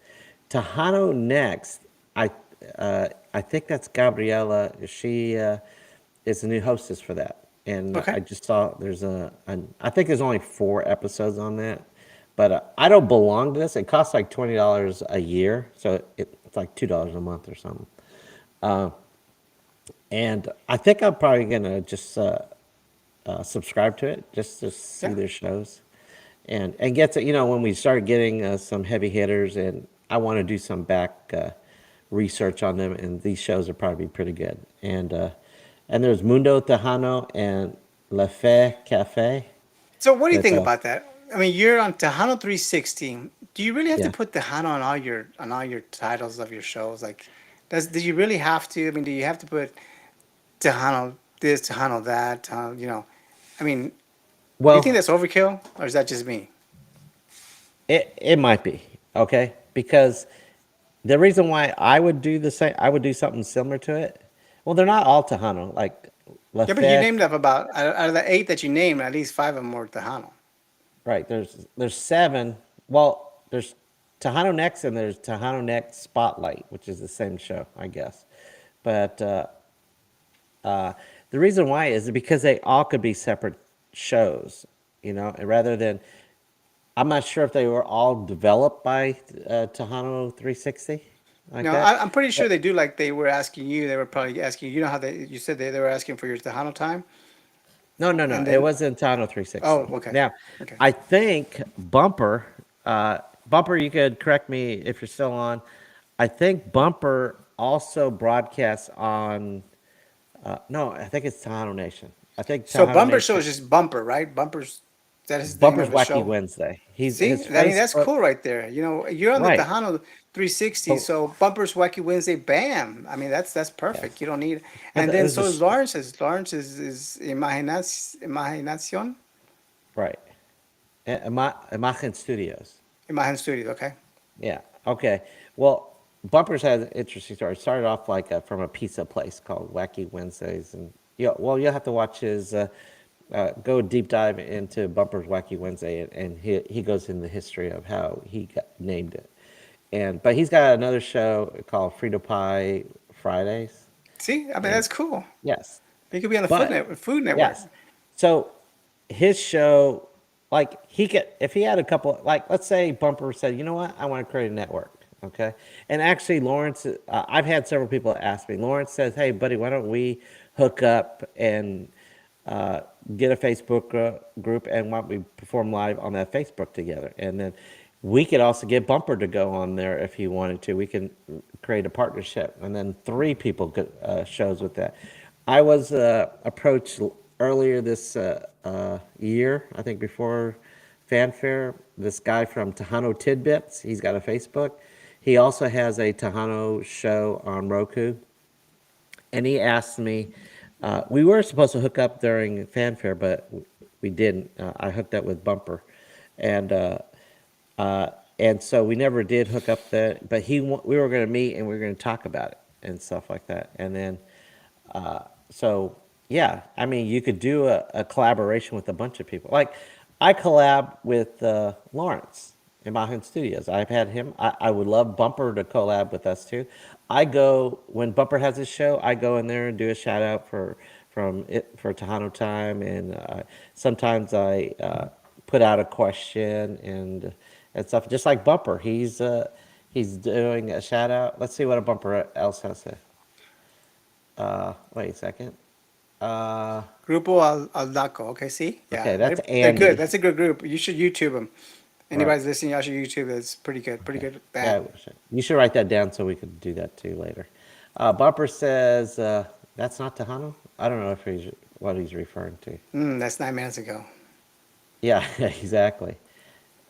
Tejano Next, I I think that's Gabriela. She is the new hostess for that, and Okay. I just saw there's I think there's only 4 episodes on that, but I don't belong to this. It costs like $20 a year, so it's like $2 a month or something. And I think I'm probably gonna just subscribe to it just to see Yeah. their shows, and get to when we start getting some heavy hitters, and I want to do some back research on them, and these shows are probably pretty good. And there's Mundo Tejano and Le Fe Cafe. So what do you That's think about that? I mean, you're on Tejano 360. Do you really have to yeah. put Tejano on all your titles of your shows? Like, do you really have to? I mean, do you have to put Tejano this, Tejano that? I mean, do you think Well, that's overkill, or is that just me? it might be okay because the reason why I would do the same, I would do something similar to it. Well, they're not all Tejano. Like La Yeah, but you Fe. named up about out of the eight that you named, at least five of them were Tejano. Right. There's 7. Well, there's Tejano Next and there's Tejano Next Spotlight, which is the same show, I guess. But the reason why is because they all could be separate shows, and rather than I'm not sure if they were all developed by Tejano 360 like No, that. I'm pretty sure But they do. Like they were asking you, they were probably asking you. You know how you said they were asking for your Tejano time, no, no, no. and It then wasn't Tejano oh, 360. okay, Now, okay. I think Bumper, you could correct me if you're still on. I think Bumper also broadcasts on. No, I think it's Tejano Nation. I think So Tejano Bumper Show Nation. is just Bumper, right? Bumper's that is the name Bumper's of his Wacky show. Wednesday. He's See, his I mean that's Facebook. cool right there. You're on the Right. Tejano 360, But so Bumper's Wacky Wednesday, bam! I mean that's perfect. yes. You don't need, But and then there's so is this. Lawrence's. Lawrence is Imaginación, Right. Imagen Studios. Imagen Studios. Okay. Yeah. Okay. Well, Bumpers has an interesting story. It started off like from a pizza place called Wacky Wednesdays, and well, you'll have to watch his go deep dive into Bumpers Wacky Wednesday, and he goes in the history of how he got named it. But he's got another show called Frito Pie Fridays, See, I mean and that's cool. yes, He could be on the but Food Network. yes. So his show, like he could, if he had a couple, like let's say Bumper said, you know what, I want to create a network. Okay. And actually, Lawrence, I've had several people ask me. Lawrence says, "Hey, buddy, why don't we hook up and uh, get a Facebook group, and why don't we perform live on that Facebook together? And then we could also get Bumper to go on there if he wanted to. We can create a partnership, and then three people could shows with that." I was approached earlier this year, I think before Fanfare, this guy from Tejano Tidbits. He's got a Facebook. He also has a Tejano show on Roku. And he asked me, we were supposed to hook up during Fanfare, but we didn't. I hooked up with Bumper. And uh, and so we never did hook up there, but we were going to meet and we were going to talk about it and stuff like that. And then so yeah, I mean, you could do a collaboration with a bunch of people. Like I collab with Lawrence in Mahin Studios. I've had him. I would love Bumper to collab with us too. I go when Bumper has his show. I go in there and do a shout out for Tejano Time, and sometimes I put out a question and stuff. Just like Bumper, he's doing a shout out. Let's see what a Bumper else has to say. Wait a second. Uh, Grupo Al Daco. Okay, see, yeah, okay, that's they're good. Andy. That's a good group. You should YouTube them. Right. Anybody's listening, y'all should YouTube it. It's pretty Okay. good Yeah, band. you should write that down so we could do that too later. Bumper says that's not Tejano. I don't know if he's what he's referring to. That's 9 minutes ago. Yeah, exactly.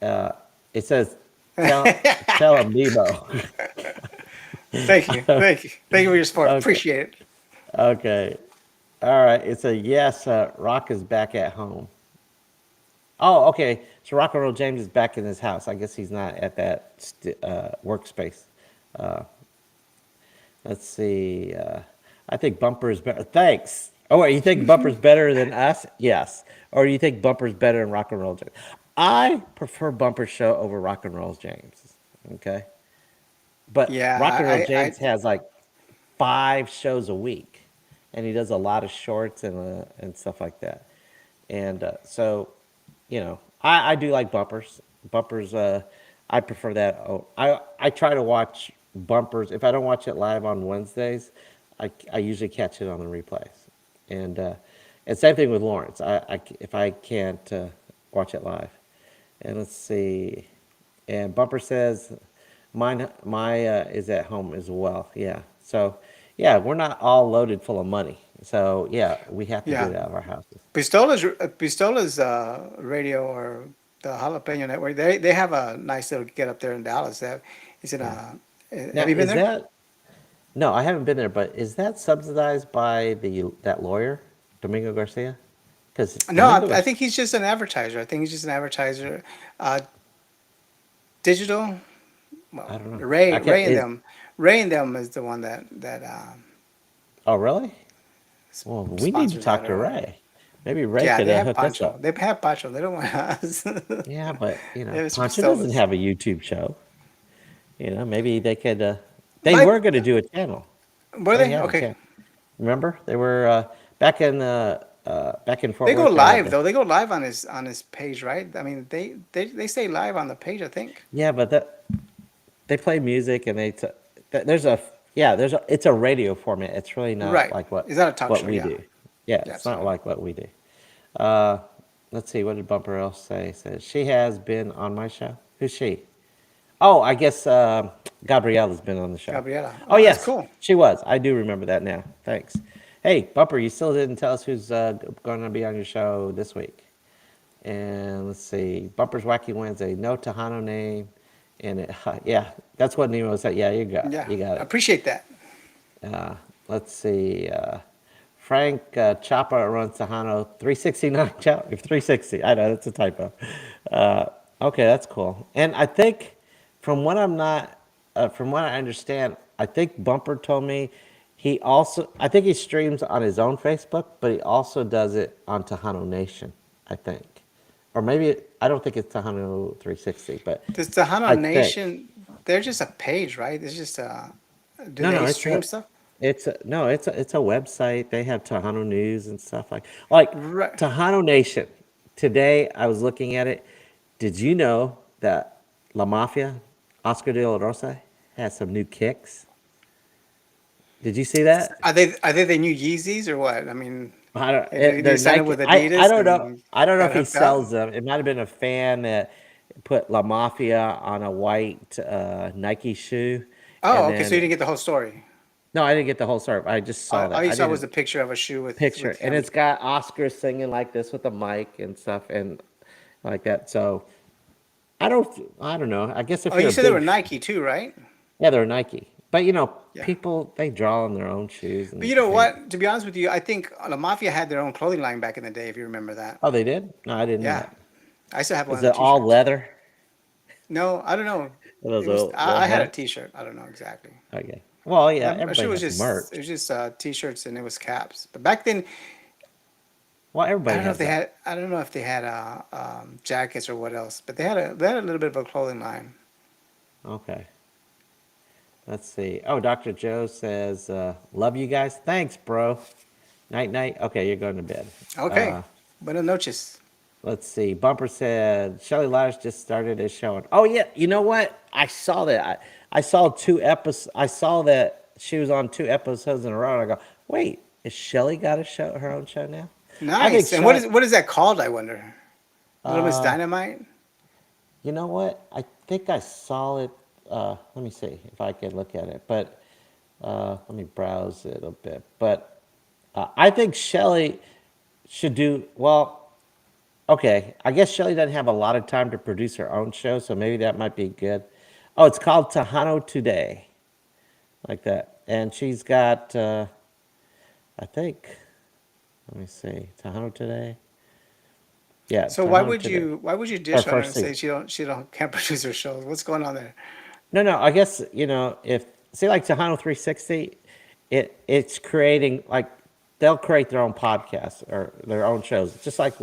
Uh, it says tell him Debo. Thank you for your support. Okay. Appreciate it. Okay. All right. It's a yes. Rock is back at home. Oh, okay. So Rock and Roll James is back in his house. I guess he's not at that workspace. Uh, let's see. I think Bumper is better. Thanks. Oh, wait, you think Bumper's better than us? Yes. Or you think Bumper's better than Rock and Roll James? I prefer Bumper's show over Rock and Roll James. Okay. But Yeah, Rock and Roll I James has like 5 shows a week, and he does a lot of shorts and stuff like that. And so, I do like bumpers. Bumpers, I prefer that. Oh, I try to watch bumpers. If I don't watch it live on Wednesdays, I usually catch it on the replays. And same thing with Lawrence. If I can't watch it live. And let's see. And Bumper says, my is at home as well. Yeah. So, yeah, we're not all loaded full of money. So, yeah, we have to do yeah. it out of our houses. Pistola's radio or the Jalapeno Network. They have a nice little get up there in Dallas. Is it Yeah. have Now, you been is there? that no? I haven't been there, but is that subsidized by the that lawyer, Domingo Garcia? Because No, Domingo I Garcia, think he's just an advertiser. I think he's just an advertiser. Uh, Digital. I Well, don't know. I can't. Ray and them. Ray and them is the one that Oh, really? Well, we need to sponsors that talk to or whatever. Ray. Maybe Ray Yeah, could they have hook us Pancho. up. They have Pancho. They don't want us. Yeah, but They have Pancho doesn't Pistolas. have a YouTube show. Maybe they could. They Mike, were going to do a channel. were They they? have a Okay. channel. Remember? They were back in Fort They go Worth. They had live the though. They go live on his page, right? I mean, they stay live on the page. I think. yeah, but they play music and there's a yeah it's a radio format. It's really not Right. like Is that a talk what show? we Yeah. do. Yeah, Yeah. it's not Absolutely. like what we do. Uh, let's see, what did Bumper else say? Says she has been on my show. Who's she? Oh, I guess Gabrielle has been on the show. Gabriela. Oh Oh, that's yes, cool. she was. I do remember that now. Thanks. Hey, Bumper, you still didn't tell us who's going to be on your show this week. And let's see, Bumper's Wacky Wednesday, no Tejano name, and yeah, that's what Nemo said. Yeah, Yeah. you got I it. appreciate that. Uh, let's see, Frank Chapa runs Tejano 369 360. I know that's a typo. Uh, okay, that's cool. And I think, from what I understand, I think Bumper told me I think he streams on his own Facebook, but he also does it on Tejano Nation. I think. Or maybe I don't think it's Tejano 360, but Does the Hana I think Nation? They're just a page, right? It's just do no, they it's stream stuff? no, it's a website. They have Tejano news and stuff like Right. Tejano Nation. Today I was looking at it. Did you know that La Mafia, Oscar De La Rosa, has some new kicks. Did you see that? Are they the new Yeezys or what? I mean, I don't. they They're signed up Nike. with I Adidas don't know. and I don't know got if he hooked up. sells them. It might have been a fan that put La Mafia on a white Nike shoe, Oh, and okay. So you then didn't get the whole story. no, I didn't get the whole story. I just saw All that. you I saw was didn't a picture of a shoe with picture, and him. it's got Oscar singing like this with a mic and stuff, and like that. So I don't know. I guess Oh, if you're you a said they were big, Nike too, right? yeah, they're Nike, but Yeah. people they draw on their own shoes But and you know paint. what? To be honest with you, I think La Mafia had their own clothing line back in the day, if you remember that. Oh, they did? No, I didn't know Yeah. that. I still have one Is of the it all t-shirts. leather? No, I don't know. Those It was little I had a hats? t-shirt. I don't know exactly. Okay. Well, yeah, I'm sure everybody has it merch. was just t-shirts and it was caps. But back then, Well, I everybody don't know if has they that. had I don't know if they had jackets or what else. But they had a little bit of a clothing line. Okay. Let's see. Oh, Dr. Joe says, love you guys. Thanks, bro. Night, night. Okay, you're going to bed. Okay. Buenas noches. Let's see. Bumper said, Shelly Ladders just started his show. Oh, yeah. You know what? I saw that. I saw 2 episodes. I saw that she was on 2 episodes in a row. And I go, wait, has Shelly got a show, her own show now? I think Nice. And Shelly, what is that called? I wonder. Little Miss uh, Dynamite. you know what? I think I saw it. Let me see if I can look at it. But let me browse it a bit. But I think Shelly should do well. Okay, I guess Shelly doesn't have a lot of time to produce her own show, so maybe that might be good. Oh, it's called Tejano Today, like that, and she's got, I think, let me see, Tejano Today. Yeah, So why Tejano would Today. you Her dish on her first and say season. she don't can't produce her shows? What's going on there? No, no, I guess if see like Tejano 360, it's creating like they'll create their own podcasts or their own shows, just like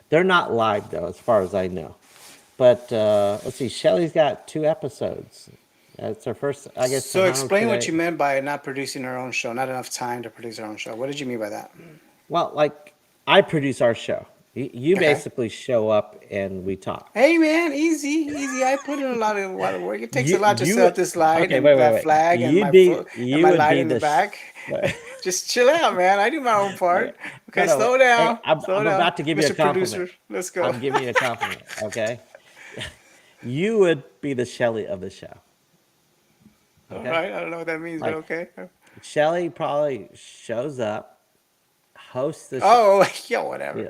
they're not live though, as far as I know. But let's see, Shelly's got 2 episodes. It's her first, I guess, So Tejano explain what Today. you meant by not producing her own show, not enough time to produce her own show. What did you mean by that? Well, like I produce our show. You Okay. basically show up and we talk. Hey man, easy, easy. I put in a lot of work. It takes a You lot to set you up this light okay? and Wait, wait, that wait. flag and my foot and You my would light be in the the. back. Just chill out, man. I do my own Okay. part. No, Okay, no. slow Hey, down, I'm slow I'm down, about to give you a Mr. compliment. Producer. Let's go. I'm giving you a compliment. Okay. You would be the Shelly of the show. All Okay. right, I don't know what that means, but Like okay. Shelly probably shows up, hosts the show. Oh, yeah, whatever. Yeah,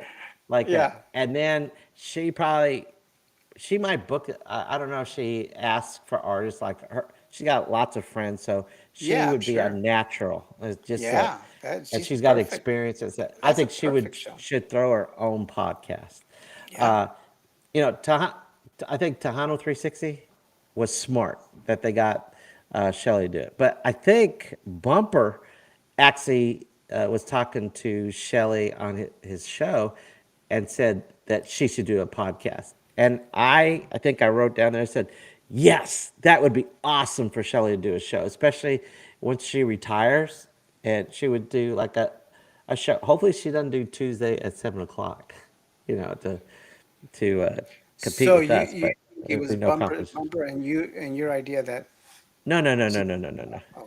like Yeah, that. And then she might book it. I don't know if she asks for artists like her. She got lots of friends, so she yeah, I'm would be a sure. natural. It's just that, Yeah, that and she's she's got perfect. experience. It's that I That's a think she would perfect show. should throw her own podcast. Yeah. Uh, I think Tejano 360 was smart that they got Shelly to do it. But I think Bumper actually was talking to Shelly on his show and said that she should do a podcast. And I think I wrote down there, I said, yes, that would be awesome for Shelly to do a show, especially once she retires. And she would do like a show. Hopefully, she doesn't do Tuesday at 7 o'clock, to compete So with you us. you But think it there'd was be no bumper competition. bumper and your idea that No, no, no, no, she. no, no, no, no. Okay.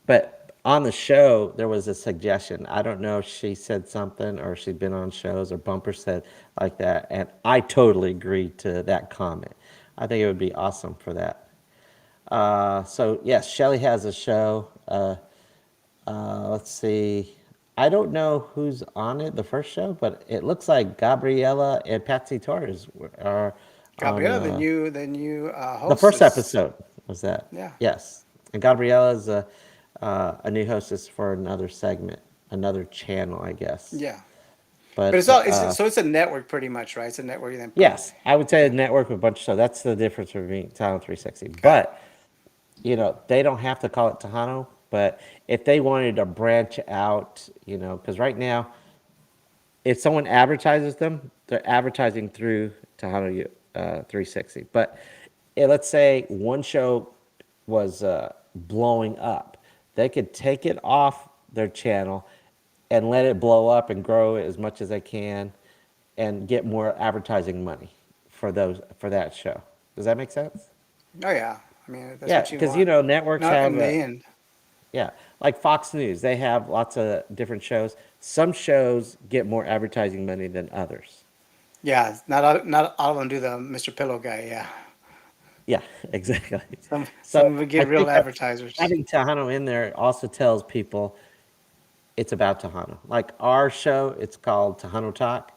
But on the show, there was a suggestion. I don't know if she said something or she'd been on shows or Bumper said like that. And I totally agreed to that comment. I think it would be awesome for that. So, yes, Shelly has a show. Let's see. I don't know who's on it, the first show, but it looks like Gabriella and Patsy Torres are on Gabriela, the new the first hostess. episode. Was that? Yeah, Yes. And Gabriella's a new hostess for another segment, another channel, I guess. yeah. But But it's a network pretty much, right? It's a network then put. yes, I would say a Yeah, network with a bunch of shows. That's the difference between Tejano 360. got it. But they don't have to call it Tejano. But if they wanted to branch out, because right now, if someone advertises them, they're advertising through Tejano 360. But let's say one show was blowing up, they could take it off their channel and let it blow up and grow as much as they can, and get more advertising money for that show. Does that make sense? Oh yeah. I I mean, if that's Yeah, what you because want. networks Not have in the a end. yeah, like Fox News. They have lots of different shows. Some shows get more advertising money than others. Yeah, not all of them do the Mr. Pillow guy. Yeah, Yeah, exactly. So some of it I get real think that advertisers. having Tejano in there also tells people it's about Tejano. Like our show, it's called Tejano Talk.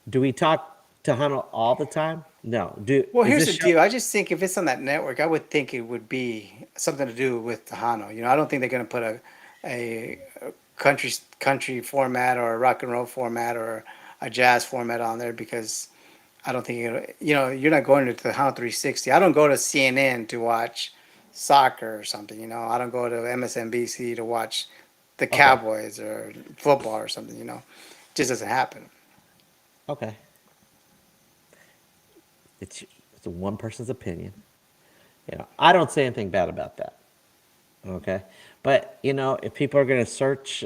Do we talk Tejano all the time? No. Well, Is here's this the show deal. I just think if it's on that network, I would think it would be something to do with Tejano. I don't think they're going to put a country format or a rock and roll format or a jazz format on there because I don't think you're not going to Tejano 360. I don't go to CNN to watch soccer or something. I don't go to MSNBC to watch the okay? Cowboys or football or something. It just doesn't happen. Okay. It's it's one person's opinion. I don't say anything bad about that. Okay, but if people are going to search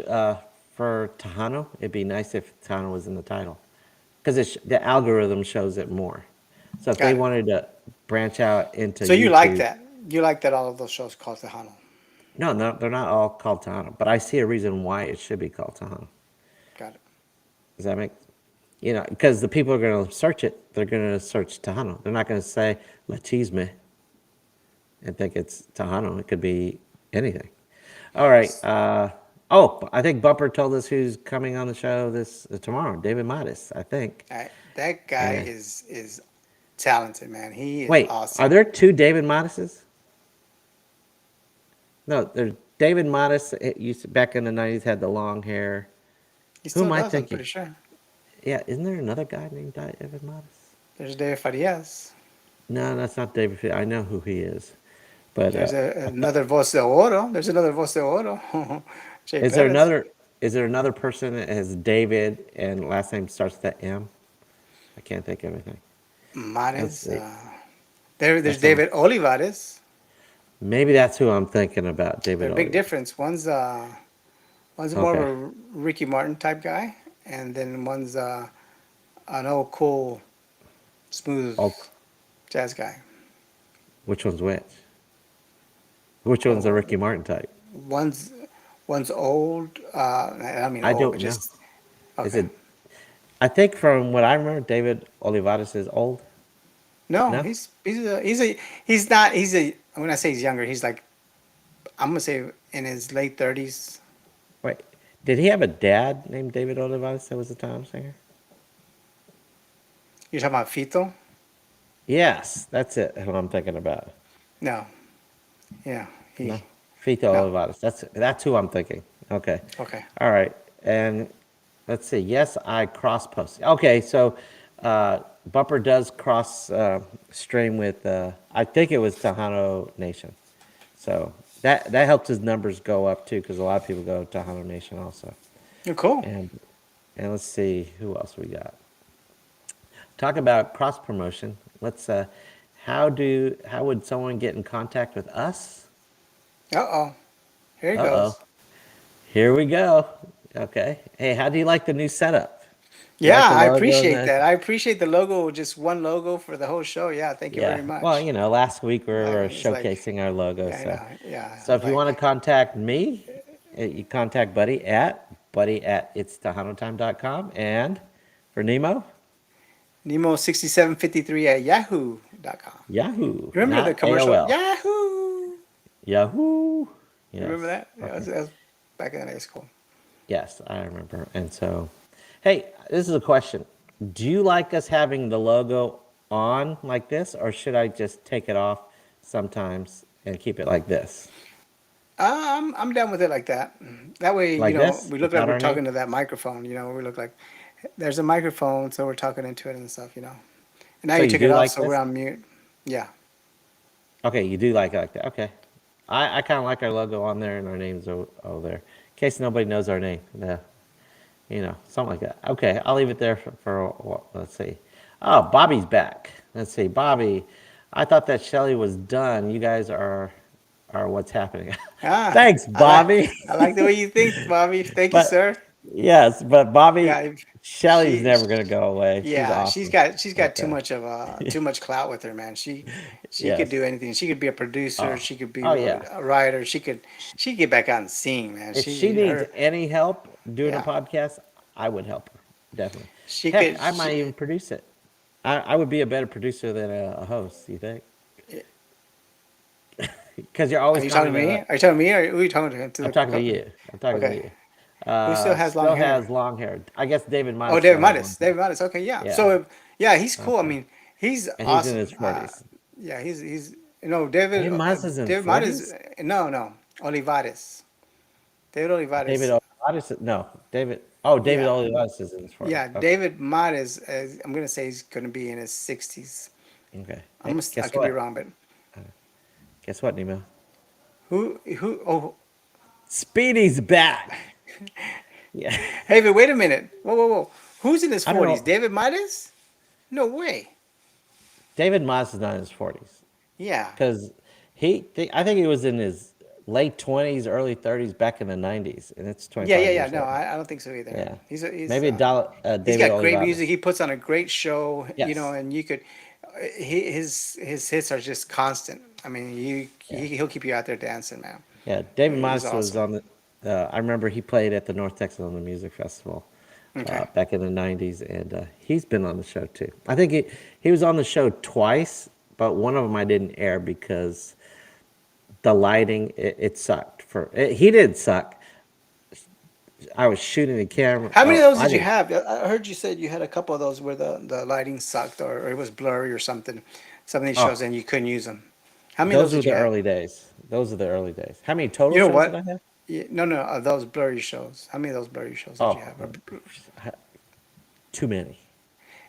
for Tejano, it'd be nice if Tejano was in the title, because the algorithm shows it more. So if they Got it. wanted to branch out into So you like YouTube, that? You like that all of those shows called Tejano? no, no, they're not all called Tejano, but I see a reason why it should be called Tejano. Got it. Does that make, because the people are going to search it, they're going to search Tejano. They're not going to say La Chisme and think it's Tejano. It could be anything. All right. Oh, I think Bumper told us who's coming on the show this tomorrow. David Modis, I think. That guy And is talented, man. He is wait, are awesome. there two David Modises? No, there's David Modis. It used to, back in the '90s had the long hair. He Who still am I does, I'm thinking? pretty sure. Yeah, isn't there another guy named David Modis? There's David Farias. No, that's not David. I know who he is, but There's another Voz de Oro. There's another Voz de Oro. Jay is there Perez. another? Is there another person that has David and last name starts with that M? I can't think of anything. Let's Mares. see. There's That's on. David Olivares. Maybe that's who I'm thinking about, David They're a big Oliver. difference. One's more of Okay. a Ricky Martin type guy, and then one's an old cool, smooth Oh, jazz guy. which one's which? Which one's a Oh, Ricky Martin type? one's one's old. I mean I old, but don't know. just Is okay. it? I think from what I remember, David Olivares is old. No, No? he's not he's a when I say he's younger, he's like I'm gonna say in his late 30s. Wait. Did he have a dad named David Olivares that was a Tom singer? You're talking about Fito? Yes, that's it. Who I'm thinking about. No, yeah, No, he Fito no. Olivares. That's who I'm thinking. Okay. Okay, All right. And let's see. Yes, I cross post. Okay, so Bumper does cross stream with. I think it was Tejano Nation. So that helps his numbers go up too, because a lot of people go to Tejano Nation also. you're cool. And let's see who else we got. Talk about cross promotion. Let's. How would someone get in contact with us? Uh-oh, here he Uh oh. goes. Here we go. Okay. Hey, how do you like the new setup? You Yeah, like the I logo and appreciate the that. I appreciate the logo, just one logo for the whole show. Yeah, thank you very yeah. Well, much. last week we were It's like, showcasing our logo. I So, know, yeah, if you want to like contact me, you contact Buddy at ItsTejanoTime.com. And for Nemo, Nemo6753 at yahoo.com. Yahoo, You remember the not commercial? AOL. Yahoo! Yahoo. You remember Yes. that? Okay. That was back in the day school. Yes, I remember. And so, hey, this is a question. Do you like us having the logo on like this, or should I just take it off sometimes and keep it like this? I'm down with it like that. That way, Like this, we look like without we're our name? talking to that microphone. We look like there's a microphone, so we're talking into it and stuff. And now So you you took it do off, like so we're this? on mute. Yeah. Okay, you do like it like that. Okay. I kind of like our logo on there and our names over there. In case nobody knows our name. Something like that. Okay, I'll leave it there let's see. Oh, Bobby's back. Let's see. Bobby, I thought that Shelly was done. You guys are what's happening. Ah, Thanks, I like Bobby. I like the way you think, Bobby. Thank you, But sir. Yes, but Bobby, Yeah, Shelly's she, never gonna go away. She's yeah, awesome she's got like too that. much of too much clout with her, man. She could do Yes. anything. She could be a producer. Oh, She could be oh yeah. a writer. She could get back out and sing, man. If she needs Her, any help doing a yeah. podcast, I would help her. Definitely. She Heck, could. I might even produce it. I would be a better producer than a host, you think? Because you're Are always you talking to commenting me? on. Are you talking to me, or who are you talking to? I'm talking to you. I'm talking to Okay. you. Who still has long Still has hair? long hair. I guess David Oh, Modest David still has long Mattis. hair. David Mattis. Okay, yeah. Yeah. So, yeah, he's cool. I Okay. mean, he's And he's in his awesome. 40s. Yeah, he's David David Modest is in David Mattis. 40s? No, Olivares. David David Olivares. Modest? No. David. Oh, David Yeah, Modest is in his 40s. yeah. Okay. David Mattis. I'm gonna say he's gonna be in his 60s. Okay. Hey, I guess could be what? wrong, but Guess what, Nemo? who? Oh, Speedy's back. Yeah. hey, but wait a minute. Whoa. Who's in his I don't 40s? know. David Mattis? No way. David Moss is not in his 40s Yeah. because I think he was in his late 20s, early 30s back in the 90s, and it's Yeah, 25 yeah. years No, later. I don't think so either. Yeah. He's Maybe he's David got great music. Olivares. He puts on a great show, Yes. and you could his hits are just constant. I mean, Yeah. he'll keep you out there dancing, man. Yeah. David He's Modest was awesome. on the. I remember he played at the North Texas on the Music Festival Okay. back in the 90s, and he's been on the show too. I think he was on the show twice, but one of them I didn't air because the lighting, it sucked. He didn't suck. I was shooting the camera. How many of Oh, those I did you didn't. have? I heard you said you had a couple of those where the lighting sucked or it was blurry or something. Some of these shows Oh, and you couldn't use them. How many of those those were did you the have? early days. Those are the early days. How many total You know shows did I what? have? No, no, those blurry shows. How many of those blurry shows did you Oh, have? too many.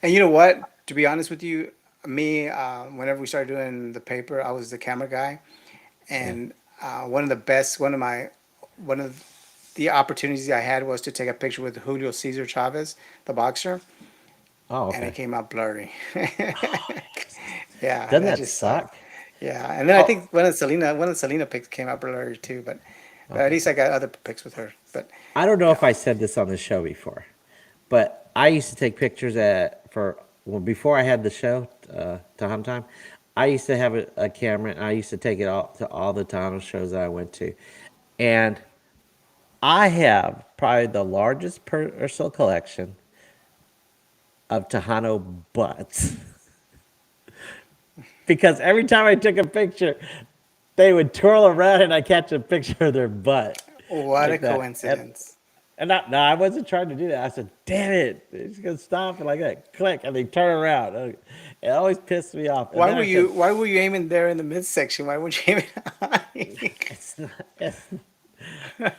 And you know what? To be honest with you, me, whenever we started doing the paper, I was the camera guy, Yeah. and one of the opportunities I had was to take a picture with Julio Cesar Chavez, the boxer, Oh, and it okay. came out blurry. Yeah, Doesn't that that just sucked. suck? Yeah, and then I Oh, think one of the Selena pics came out blurry too, but at okay. least I got other pics with her. But I don't know yeah, if I said this on the show before, but I used to take pictures before I had the show, Tejano Time. I used to have a camera and I used to take it all to all the Tejano shows that I went to, and I have probably the largest personal collection of Tejano butts because every time I took a picture, they would twirl around and I catch a picture of their butt what a like that. coincidence. No, I wasn't trying to do that. I said, "Damn it, it's gonna stop," and like that, click, and they turn around. It always pissed me off. And then I said, Why were you aiming there in the midsection? Why would you aim it? "It's not,"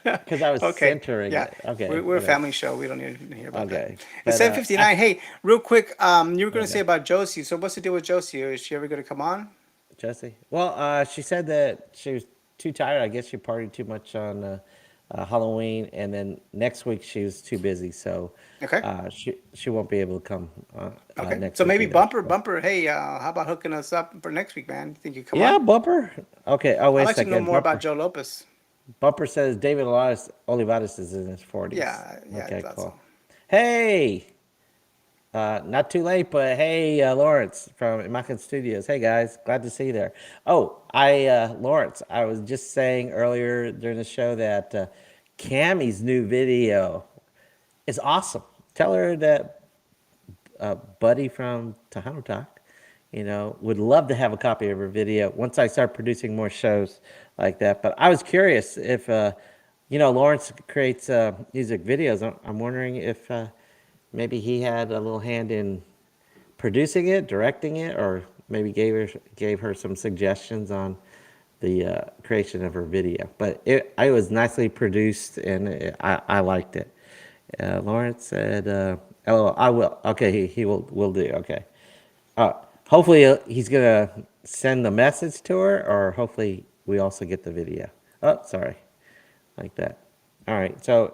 because I was Okay, centering yeah, it. Okay, we're a whatever. family show. We don't need to hear about that. Okay, It's but 7:59. Hey, real quick, you were gonna say okay, about Josie. So what's the deal with Josie? Is she ever gonna come on? Jesse. Well, she said that she was too tired. I guess she partied too much on Halloween, and then next week she was too busy, so Okay, she won't be able to come okay. next So week maybe either. Bumper. Hey, how about hooking us up for next week, man? You think you come Yeah, on? Bumper. Okay. Oh, I'd wait a like to know second. more about Bumper. Joe Lopez. Bumper says David Olivares is in his 40s. Yeah, I Okay, thought so. cool. Hey, not too late, but hey, Lawrence from Imacan Studios. Hey, guys, glad to see you there. Oh, Lawrence, I was just saying earlier during the show that Cammy's new video is awesome. Tell her that Buddy from Tejano Talk, would love to have a copy of her video once I start producing more shows like that. But I was curious if, Lawrence creates music videos. I'm wondering if maybe he had a little hand in producing it, directing it, or maybe gave her some suggestions on the creation of her video. But I was nicely produced, and I liked it. Lawrence said, "LOL, I will." Okay, he will do. Okay. Uh, Hopefully he's gonna send the message to her, or hopefully we also get the video. Oh, sorry, like that. All right. So,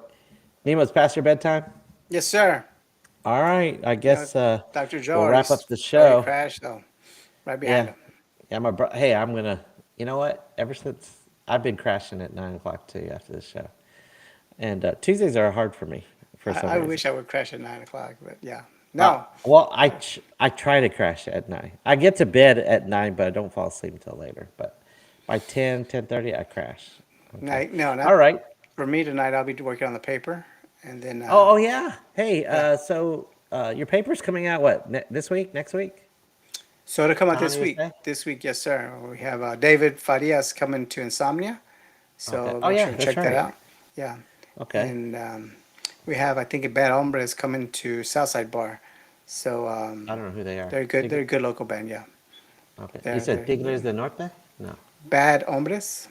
Nemo, it's past your bedtime. Yes, sir. All right. I Yeah, guess Dr. Joe we'll wrap up the already show. crashed, though. Right behind Yeah. him. Yeah, hey, I'm gonna. You know what? Ever since I've been crashing at 9 o'clock too after the show, and Tuesdays are hard for me for some I reason. wish I would crash at 9 o'clock, but yeah. No. Well, I try to crash at 9. I get to bed at 9, but I don't fall asleep until later. But by 10:30, I crash. Okay. No, All not right. for me tonight. I'll be working on the paper, and then Oh, yeah. Hey, yeah. so your paper's coming out what this week? Next week? So it'll come out Tejano this week. USA? This week, yes, sir. We have David Farias coming to Insomnia, Okay. so Oh, make yeah. sure to That's check that right. out. Yeah, Okay. and we have I think a Bad Hombres coming to Southside Bar, so I don't know who they are. they're good. They're a good local band. Yeah, Okay. You said they're Tigres del Norte? No. Bad Hombres.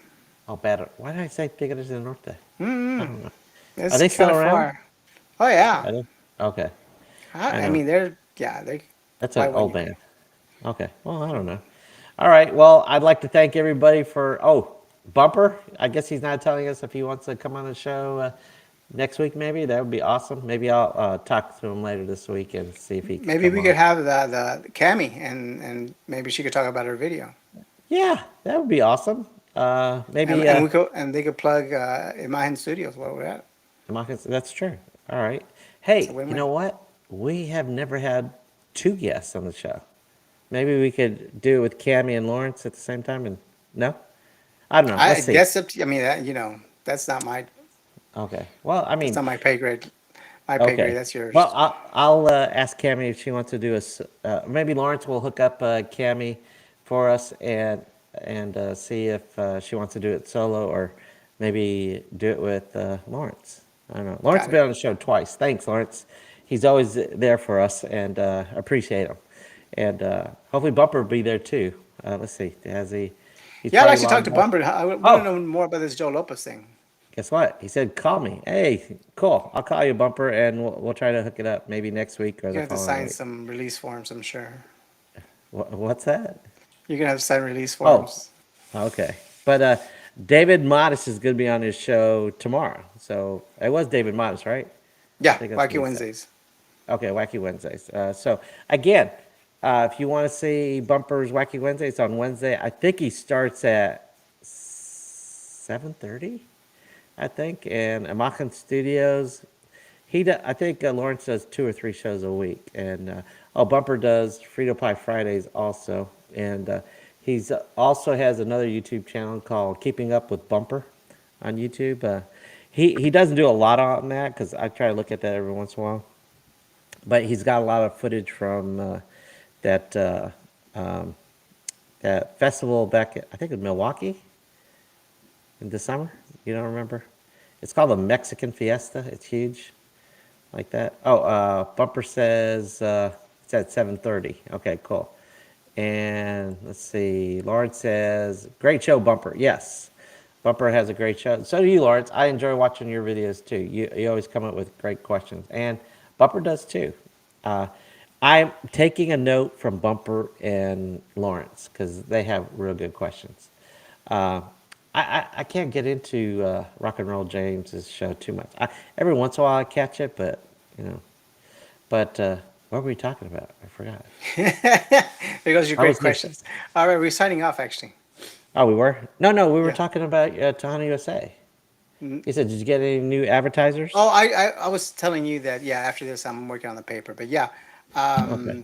Oh, better. Why did I say Tigres del Norte? I Mm, don't know. Are it's they kind still of around? far. Oh yeah, Are they? Okay. I I know. mean they're yeah they. That's Why an wouldn't old you be? band. Okay. Well, I don't know. All right. Well, I'd like to thank everybody for. Oh, Bumper. I guess he's not telling us if he wants to come on the show next week. Maybe that would be awesome. Maybe I'll talk to him later this week and see if he can Maybe come we could on. have the Cammy and maybe she could talk about her video. Yeah, that would be awesome. And Maybe. and we could and they could plug Imagen Studios where we're at. That's true. All right. It's a Hey, you win-win. know what? We have never had two guests on the show. Maybe we could do it with Cammy and Lawrence at the same time. And no, I don't know. Let's I see. that's up to, I mean that that's not my Okay. Well, I that's mean, not my pay grade. My pay grade. okay. That's Well, yours. I'll ask Cammy if she wants to do maybe Lawrence will hook up Cammy for us and see if she wants to do it solo or maybe do it with Lawrence. I don't know. Lawrence has Got it. been on the show twice. Thanks, Lawrence. He's always there for us and appreciate him. And hopefully Bumper will be there too. Let's see. Has he? He's Yeah, I'd probably actually talk to logged off. Bumper. I want to Oh, know more about this Joe Lopez thing. guess what? He said, call me. Hey, cool. I'll call you, Bumper, and we'll try to hook it up maybe next week or You're the gonna have to following sign week. some release forms, I'm sure. What's that? You're gonna have to sign release Oh, forms. okay. But David Modest is going to be on his show tomorrow. So it was David Modest, right? I Yeah, think that's what Wacky he said. Wednesdays. Okay, Wacky Wednesdays. So again, if you want to see Bumper's Wacky Wednesday, it's on Wednesday. I think he starts at 7:30. I think, and Amakan Studios. I think Lawrence does 2 or 3 shows a week, and Bumper does Frito Pie Fridays also, and he's also has another YouTube channel called Keeping Up with Bumper on YouTube. He doesn't do a lot on that because I try to look at that every once in a while, but he's got a lot of footage from that um, that festival back I think in Milwaukee in the summer. You don't remember? It's called the Mexican Fiesta. It's huge, like that. Oh, Bumper says it's at 7:30. Okay, cool. And let's see. Lawrence says, "Great show, Bumper." Yes, Bumper has a great show. So do you, Lawrence. I enjoy watching your videos too. You always come up with great questions, and Bumper does too. Uh, I'm taking a note from Bumper and Lawrence because they have real good questions. Uh, I can't get into Rock and Roll James's show too much. Every once in a while I catch it, but you know. But what were we talking about? I forgot. There goes your I great was listening. questions. All right, we're signing off actually. Oh, we were? No, no, we were Yeah. talking about Tejano USA. You said, did you get any new advertisers? Oh, I was telling you that, yeah, after this, I'm working on the paper. But yeah, Okay.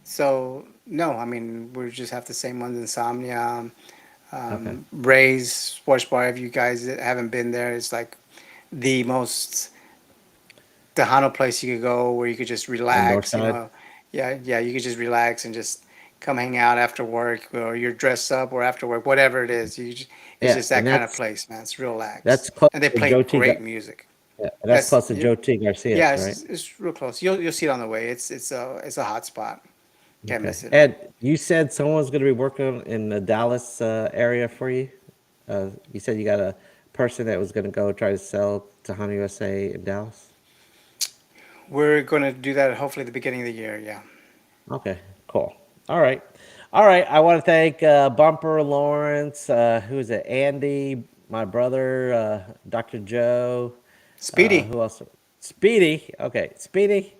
so no, I mean, we just have the same ones, Insomnia, Okay. Ray's Sports Bar. If you guys haven't been there, it's like the most Tejano place you could go where you could just On North relax, Side? Yeah, yeah, you could just relax and just come hang out after work or you're dressed up or after work, whatever it is. It's Yeah, just and that kind of place, man. It's that's relaxed. close And they to play Joe T. great music. Yeah, that's That's close to Joe T. Yeah, Garcia's, right? it's real close. You'll see it on the way. It's a hot spot. Can't Okay. miss it. Ed, you said someone's going to be working in the Dallas area for you. You said you got a person that was going to go try to sell Tejano USA in Dallas. We're gonna do that hopefully at the beginning of the year. Yeah. Okay, cool. All right. All right. I want to thank Bumper Lawrence, who is it? Andy, my brother, Dr. Joe. Speedy. Who else? Speedy. Okay, Speedy.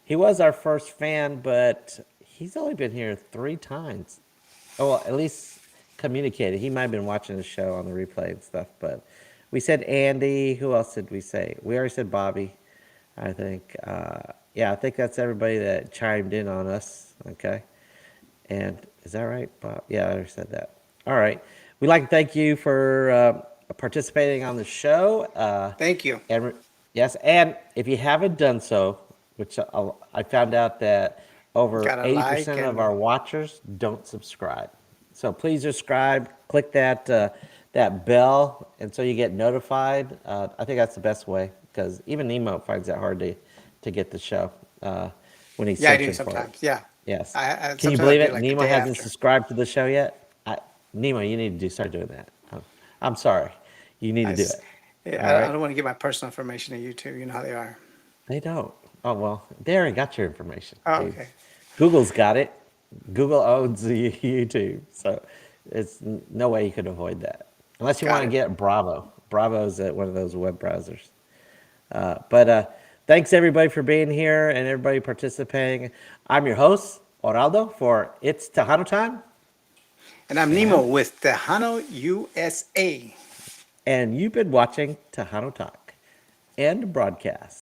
He was our first fan, but he's only been here 3 times. Oh, well, at least communicated. He might have been watching the show on the replay and stuff. But we said Andy. Who else did we say? We already said Bobby. I think, yeah, I think that's everybody that chimed in on us. Okay. And is that right, Bob? Yeah, I already said that. All right. We'd like to thank you for participating on the show. Thank you. And yes, and if you haven't done so, which I found out that over Got a like 80% of our and watchers don't subscribe. So please subscribe, click that bell, and so you get notified. I think that's the best way because even Nemo finds it hard to get the show when he's yeah, I do searching for it. sometimes. Yeah, Yes. I Can you sometimes I believe do it? like the Nemo day hasn't after. subscribed to the show yet. Nemo, you need to start doing that. I'm sorry. You need I, to do s- it. yeah, All I right. don't want to give my personal information to YouTube. You know how they are. They don't. Oh well, they already got your information, Oh, dude. okay. Google's got it. Google owns the YouTube, so it's no way you could avoid that unless you Got want to it. get Bravo. Bravo's one of those web browsers. But thanks everybody for being here and everybody participating. I'm your host Oraldo for It's Tejano Time, And I'm Nemo and with Tejano USA. you've been watching Tejano Talk and broadcast.